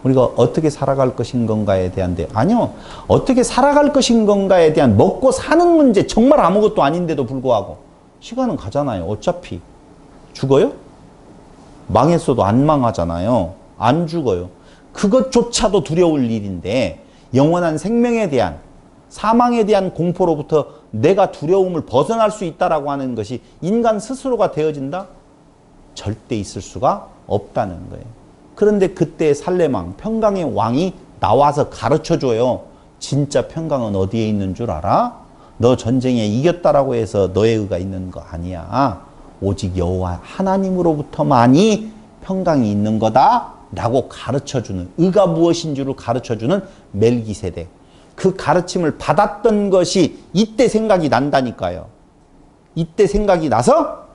우리가 어떻게 살아갈 것인 건가에 대한 아니요. 어떻게 살아갈 것인 건가에 대한 먹고 사는 문제 정말 아무것도 아닌데도 불구하고 시간은 가잖아요. 어차피. 죽어요? 망했어도 안 망하잖아요. 안 죽어요. 그것조차도 두려울 일인데 영원한 생명에 대한 사망에 대한 공포로부터 내가 두려움을 벗어날 수 있다라고 하는 것이 인간 스스로가 되어진다? 절대 있을 수가 없다는 거예요. 그런데 그때 살레망, 평강의 왕이 나와서 가르쳐줘요. 진짜 평강은 어디에 있는 줄 알아? 너 전쟁에 이겼다라고 해서 너의 의가 있는 거 아니야. 오직 여호와 하나님으로부터만이 평강이 있는 거다 라고 가르쳐주는, 의가 무엇인 줄을 가르쳐주는 멜기세덱. 그 가르침을 받았던 것이 이때 생각이 난다니까요. 이때 생각이 나서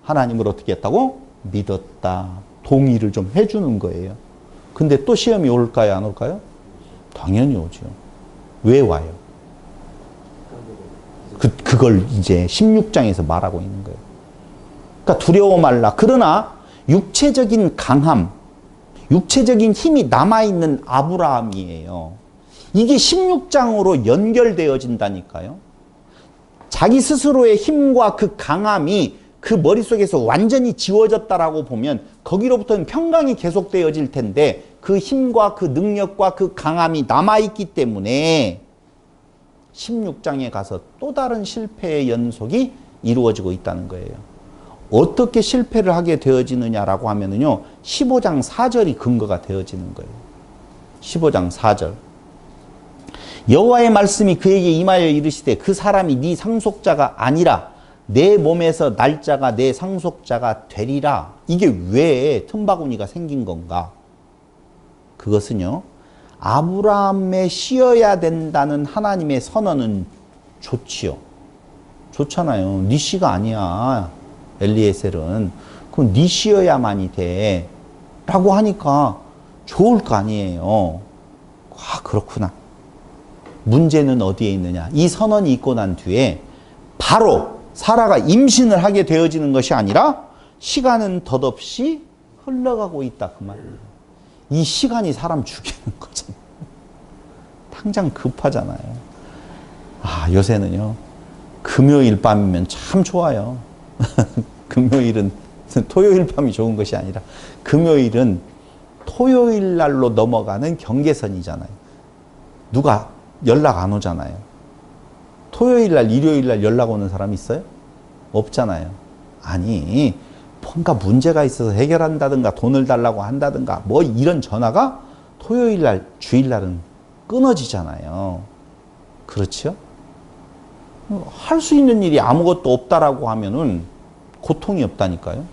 하나님을 어떻게 했다고? 믿었다. 동의를 좀 해주는 거예요. 근데 또 시험이 올까요? 안 올까요? 당연히 오죠. 왜 와요? 그걸 이제 16장에서 말하고 있는 거예요. 그러니까 두려워 말라. 그러나 육체적인 강함, 육체적인 힘이 남아있는 아브라함이에요. 이게 16장으로 연결되어진다니까요. 자기 스스로의 힘과 그 강함이 그 머릿속에서 완전히 지워졌다라고 보면 거기로부터는 평강이 계속되어질 텐데 그 힘과 그 능력과 그 강함이 남아있기 때문에 16장에 가서 또 다른 실패의 연속이 이루어지고 있다는 거예요. 어떻게 실패를 하게 되어지느냐라고 하면은요, 15장 4절이 근거가 되어지는 거예요. 15장 4절. 여호와의 말씀이 그에게 임하여 이르시되 그 사람이 네 상속자가 아니라 내 몸에서 날짜가 내 상속자가 되리라. 이게 왜 틈바구니가 생긴 건가? 그것은요, 아브라함에 씌어야 된다는 하나님의 선언은 좋지요. 좋잖아요. 네 씨가 아니야. 엘리에셀은. 그럼 네 씨여야만이 돼. 라고 하니까 좋을 거 아니에요. 아, 그렇구나. 문제는 어디에 있느냐. 이 선언이 있고 난 뒤에 바로 사라가 임신을 하게 되어지는 것이 아니라 시간은 덧없이 흘러가고 있다. 그 말이에요. 이 시간이 사람 죽이는 거잖아요. 당장 급하잖아요. 아, 요새는요. 금요일 밤이면 참 좋아요. 금요일은 토요일 밤이 좋은 것이 아니라 금요일은 토요일 날로 넘어가는 경계선이잖아요. 누가 연락 안 오잖아요. 토요일 날, 일요일 날 연락 오는 사람 있어요? 없잖아요. 아니, 뭔가 문제가 있어서 해결한다든가 돈을 달라고 한다든가 뭐 이런 전화가 토요일 날, 주일 날은 끊어지잖아요. 그렇죠? 할 수 있는 일이 아무것도 없다라고 하면은 고통이 없다니까요.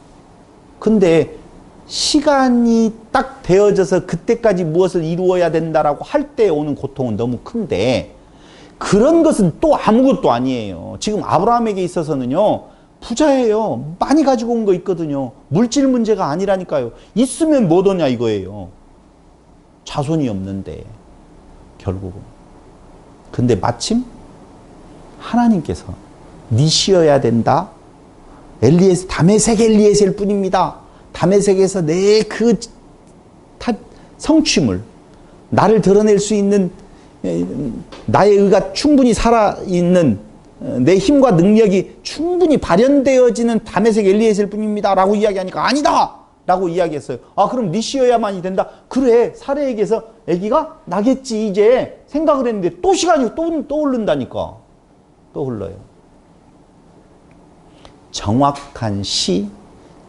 근데 시간이 딱 되어져서 그때까지 무엇을 이루어야 된다라고 할 때 오는 고통은 너무 큰데, 그런 것은 또 아무것도 아니에요. 지금 아브라함에게 있어서는요, 부자예요. 많이 가지고 온 거 있거든요. 물질 문제가 아니라니까요. 있으면 뭐 더냐 이거예요. 자손이 없는데 결국은. 근데 마침 하나님께서 니시여야 된다. 엘리에셀, 다메섹 엘리에셀 뿐입니다. 다메섹에서 내 그 성취물, 나를 드러낼 수 있는, 나의 의가 충분히 살아있는, 내 힘과 능력이 충분히 발현되어지는 다메섹 엘리에셀 뿐입니다 라고 이야기하니까 아니다 라고 이야기했어요. 아, 그럼 니시여야만이 된다? 그래, 사레에게서 아기가 나겠지 이제 생각을 했는데 또 시간이 또 흐른다니까. 또 흘러요. 정확한 시,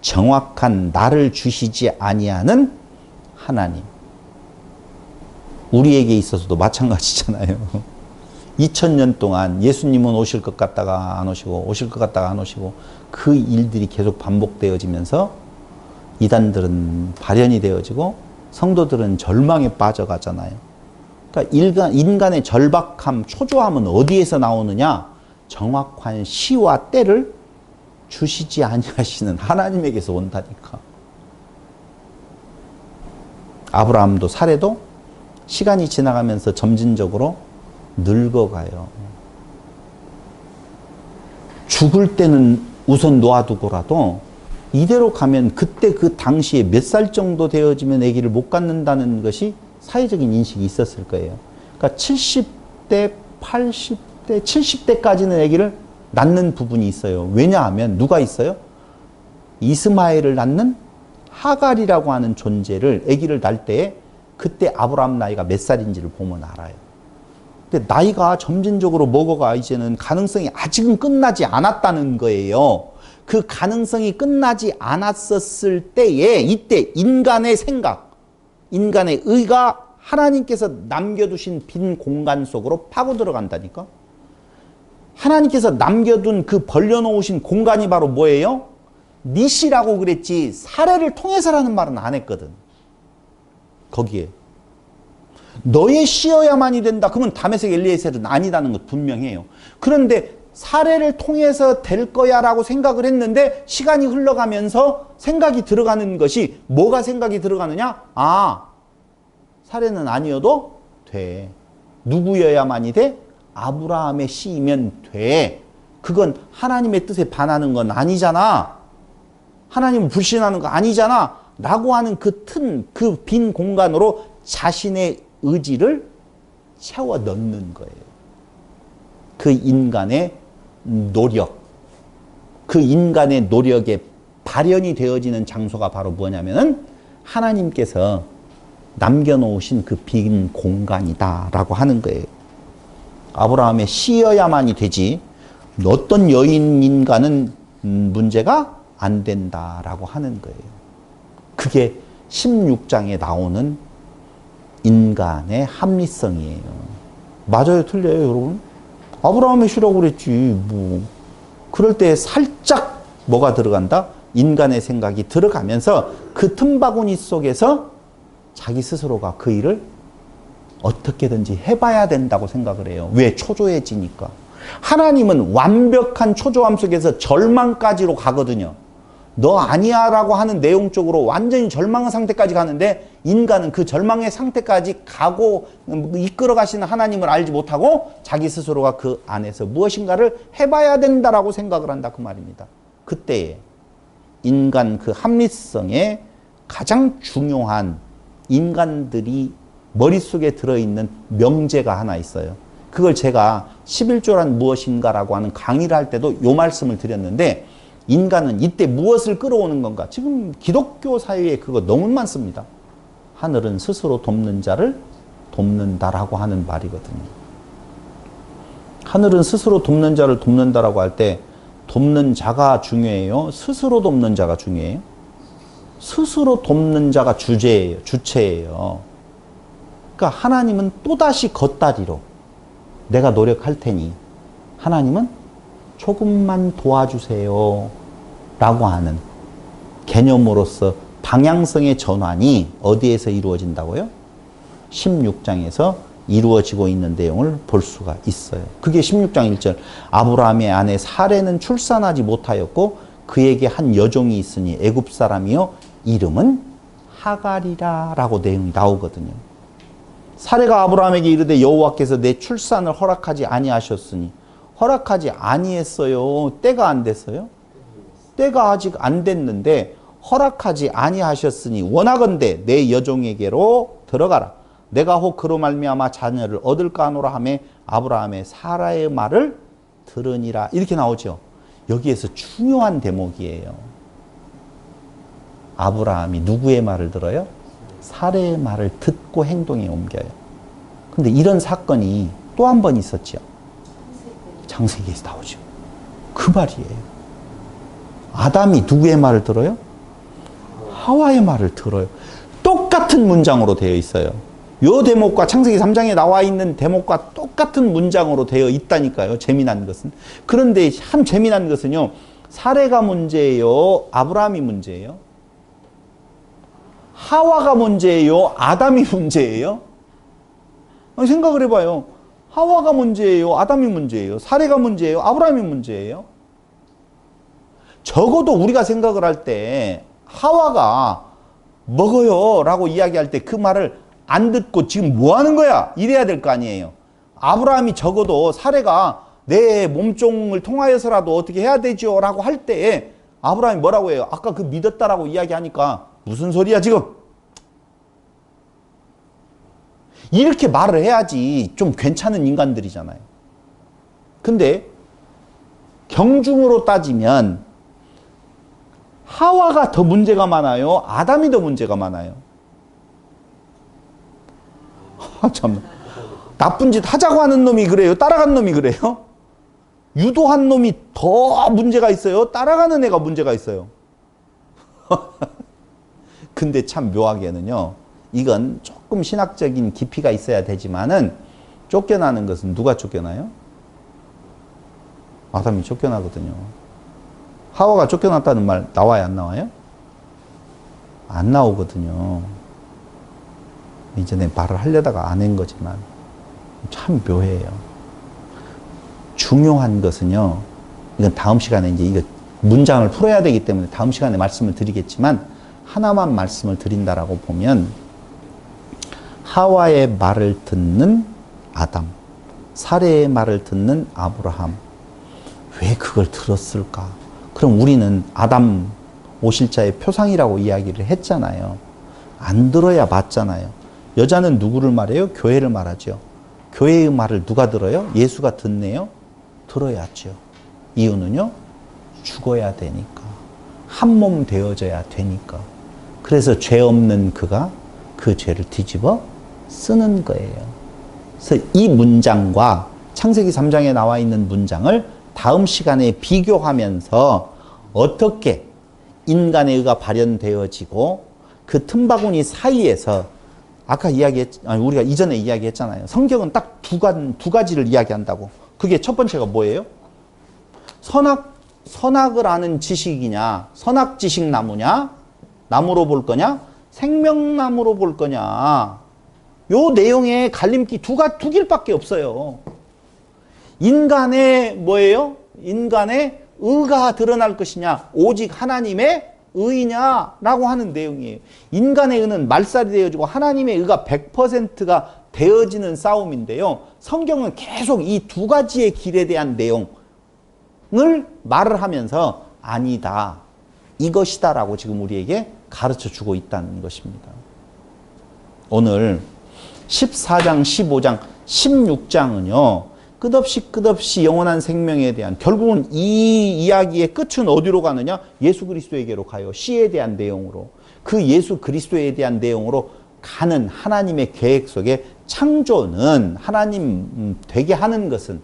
정확한 나를 주시지 아니하는 하나님. 우리에게 있어서도 마찬가지잖아요. 2000년 동안 예수님은 오실 것 같다가 안 오시고, 오실 것 같다가 안 오시고, 그 일들이 계속 반복되어지면서 이단들은 발현이 되어지고 성도들은 절망에 빠져가잖아요. 그러니까 인간의 절박함, 초조함은 어디에서 나오느냐? 정확한 시와 때를 주시지 아니하시는 하나님에게서 온다니까. 아브라함도 사레도 시간이 지나가면서 점진적으로 늙어가요. 죽을 때는 우선 놓아두고라도 이대로 가면 그때 그 당시에 몇 살 정도 되어지면 아기를 못 갖는다는 것이 사회적인 인식이 있었을 거예요. 그러니까 70대, 80대, 70대까지는 아기를 낳는 부분이 있어요. 왜냐하면 누가 있어요? 이스마엘을 낳는 하갈이라고 하는 존재를 아기를 낳을 때에 그때 아브라함 나이가 몇 살인지를 보면 알아요. 근데 나이가 점진적으로 먹어가 이제는 가능성이 아직은 끝나지 않았다는 거예요. 그 가능성이 끝나지 않았었을 때에 이때 인간의 생각, 인간의 의가 하나님께서 남겨두신 빈 공간 속으로 파고 들어간다니까. 하나님께서 남겨둔 그 벌려놓으신 공간이 바로 뭐예요? 니시라고 그랬지 사례를 통해서라는 말은 안 했거든. 거기에 너의 씨여야만이 된다. 그러면 다메섹 엘리에셀은 아니다는 것 분명해요. 그런데 사례를 통해서 될 거야 라고 생각을 했는데 시간이 흘러가면서 생각이 들어가는 것이 뭐가 생각이 들어가느냐? 아, 사례는 아니어도 돼. 누구여야만이 돼? 아브라함의 씨이면 돼. 그건 하나님의 뜻에 반하는 건 아니잖아. 하나님을 불신하는 거 아니잖아. 라고 하는 그 틈, 그 빈 공간으로 자신의 의지를 채워 넣는 거예요. 그 인간의 노력, 그 인간의 노력에 발현이 되어지는 장소가 바로 뭐냐면은 하나님께서 남겨놓으신 그 빈 공간이다라고 하는 거예요. 아브라함의 씨여야만이 되지 어떤 여인 인간은 문제가 안 된다라고 하는 거예요. 그게 16장에 나오는 인간의 합리성이에요. 맞아요, 틀려요, 여러분? 아브라함의 씨라고 그랬지, 뭐. 그럴 때 살짝 뭐가 들어간다? 인간의 생각이 들어가면서 그 틈바구니 속에서 자기 스스로가 그 일을 어떻게든지 해봐야 된다고 생각을 해요. 왜? 초조해지니까. 하나님은 완벽한 초조함 속에서 절망까지로 가거든요. 너 아니야 라고 하는 내용 쪽으로 완전히 절망의 상태까지 가는데 인간은 그 절망의 상태까지 가고 이끌어 가시는 하나님을 알지 못하고 자기 스스로가 그 안에서 무엇인가를 해봐야 된다라고 생각을 한다 그 말입니다. 그때에 인간 그 합리성에 가장 중요한 인간들이 머릿속에 들어있는 명제가 하나 있어요. 그걸 제가 11조란 무엇인가라고 하는 강의를 할 때도 이 말씀을 드렸는데 인간은 이때 무엇을 끌어오는 건가? 지금 기독교 사회에 그거 너무 많습니다. 하늘은 스스로 돕는 자를 돕는다라고 하는 말이거든요. 하늘은 스스로 돕는 자를 돕는다라고 할 때 돕는 자가 중요해요? 스스로 돕는 자가 중요해요? 스스로 돕는 자가 주체예요. 그러니까 하나님은 또다시 겉다리로 내가 노력할 테니 하나님은 조금만 도와주세요 라고 하는 개념으로서 방향성의 전환이 어디에서 이루어진다고요? 16장에서 이루어지고 있는 내용을 볼 수가 있어요. 그게 16장 1절 아브라함의 아내 사레는 출산하지 못하였고 그에게 한 여종이 있으니 애굽 사람이요 이름은 하갈이라 라고 내용이 나오거든요. 사레가 아브라함에게 이르되 여호와께서 내 출산을 허락하지 아니하셨으니 허락하지 아니했어요. 때가 안 됐어요? 때가 아직 안 됐는데 허락하지 아니하셨으니 원하건대 내 여종에게로 들어가라. 내가 혹 그로 말미암아 자녀를 얻을까 하노라 하며 아브라함의 사라의 말을 들으니라. 이렇게 나오죠. 여기에서 중요한 대목이에요. 아브라함이 누구의 말을 들어요? 사라의 말을 듣고 행동에 옮겨요. 근데 이런 사건이 또 한 번 있었죠. 창세기에서 나오죠. 그 말이에요. 아담이 누구의 말을 들어요? 하와의 말을 들어요. 똑같은 문장으로 되어 있어요. 요 대목과 창세기 3장에 나와 있는 대목과 똑같은 문장으로 되어 있다니까요. 재미난 것은. 그런데 참 재미난 것은요. 사레가 문제예요? 아브라함이 문제예요? 하와가 문제예요? 아담이 문제예요? 생각을 해봐요. 하와가 문제예요? 아담이 문제예요? 사레가 문제예요? 아브라함이 문제예요? 적어도 우리가 생각을 할 때 하와가 먹어요 라고 이야기할 때 그 말을 안 듣고 지금 뭐 하는 거야? 이래야 될 거 아니에요. 아브라함이 적어도 사레가 내 몸종을 통하여서라도 어떻게 해야 되죠? 라고 할 때 아브라함이 뭐라고 해요? 아까 그 믿었다라고 이야기하니까 무슨 소리야 지금? 이렇게 말을 해야지 좀 괜찮은 인간들이잖아요. 근데 경중으로 따지면 하와가 더 문제가 많아요? 아담이 더 문제가 많아요? 참 나쁜 짓 하자고 하는 놈이 그래요? 따라간 놈이 그래요? 유도한 놈이 더 문제가 있어요? 따라가는 애가 문제가 있어요? 근데 참 묘하게는요, 이건 조금 신학적인 깊이가 있어야 되지만은 쫓겨나는 것은 누가 쫓겨나요? 아담이 쫓겨나거든요. 하와가 쫓겨났다는 말 나와요, 안 나와요? 안 나오거든요. 이전에 말을 하려다가 안 한 거지만 참 묘해요. 중요한 것은요, 이건 다음 시간에 이제 이거 문장을 풀어야 되기 때문에 다음 시간에 말씀을 드리겠지만 하나만 말씀을 드린다라고 보면 하와의 말을 듣는 아담, 사레의 말을 듣는 아브라함. 왜 그걸 들었을까? 그럼 우리는 아담 오실자의 표상이라고 이야기를 했잖아요. 안 들어야 맞잖아요. 여자는 누구를 말해요? 교회를 말하죠. 교회의 말을 누가 들어요? 예수가 듣네요? 들어야죠. 이유는요? 죽어야 되니까. 한 몸 되어져야 되니까. 그래서 죄 없는 그가 그 죄를 뒤집어 쓰는 거예요. 그래서 이 문장과 창세기 3장에 나와 있는 문장을 다음 시간에 비교하면서 어떻게 인간의 의가 발현되어지고 그 틈바구니 사이에서 아까 우리가 이전에 이야기했잖아요. 성경은 딱 두 가지를 이야기한다고. 그게 첫 번째가 뭐예요? 선악을 아는 지식이냐, 선악 지식 나무냐, 나무로 볼 거냐, 생명나무로 볼 거냐. 요 내용에 갈림기 두 길밖에 없어요. 인간의 뭐예요? 인간의 의가 드러날 것이냐, 오직 하나님의 의냐라고 하는 내용이에요. 인간의 의는 말살이 되어지고 하나님의 의가 100%가 되어지는 싸움인데요. 성경은 계속 이 두 가지의 길에 대한 내용을 말을 하면서 아니다, 이것이다 라고 지금 우리에게 가르쳐 주고 있다는 것입니다. 오늘 14장, 15장, 16장은요. 끝없이 영원한 생명에 대한, 결국은 이 이야기의 끝은 어디로 가느냐? 예수 그리스도에게로 가요. 씨에 대한 내용으로. 그 예수 그리스도에 대한 내용으로 가는 하나님의 계획 속에 창조는, 하나님 되게 하는 것은,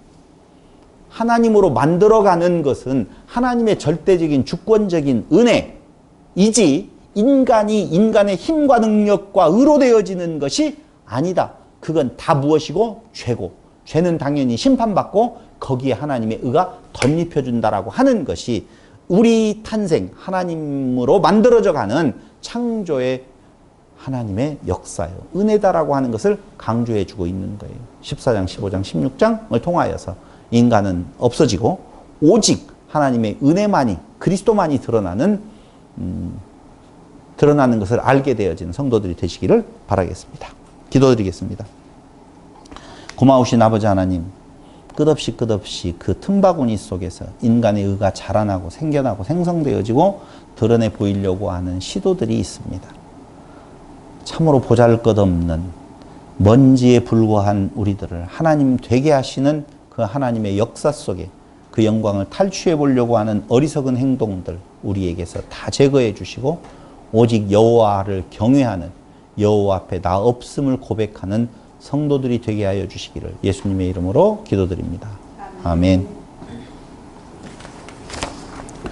하나님으로 만들어가는 것은 하나님의 절대적인 주권적인 은혜이지 인간이 인간의 힘과 능력과 의로 되어지는 것이 아니다. 그건 다 무엇이고? 죄고. 죄는 당연히 심판받고 거기에 하나님의 의가 덧입혀준다라고 하는 것이 우리 탄생, 하나님으로 만들어져 가는 창조의 하나님의 역사예요. 은혜다라고 하는 것을 강조해 주고 있는 거예요. 14장, 15장, 16장을 통하여서 인간은 없어지고 오직 하나님의 은혜만이, 그리스도만이 드러나는 것을 알게 되어지는 성도들이 되시기를 바라겠습니다. 기도드리겠습니다. 고마우신 아버지 하나님, 끝없이 그 틈바구니 속에서 인간의 의가 자라나고 생겨나고 생성되어지고 드러내 보이려고 하는 시도들이 있습니다. 참으로 보잘것없는 먼지에 불과한 우리들을 하나님 되게 하시는 그 하나님의 역사 속에 그 영광을 탈취해 보려고 하는 어리석은 행동들 우리에게서 다 제거해 주시고 오직 여호와를 경외하는 여호와 앞에 나 없음을 고백하는 성도들이 되게 하여 주시기를 예수님의 이름으로 기도드립니다. 아멘.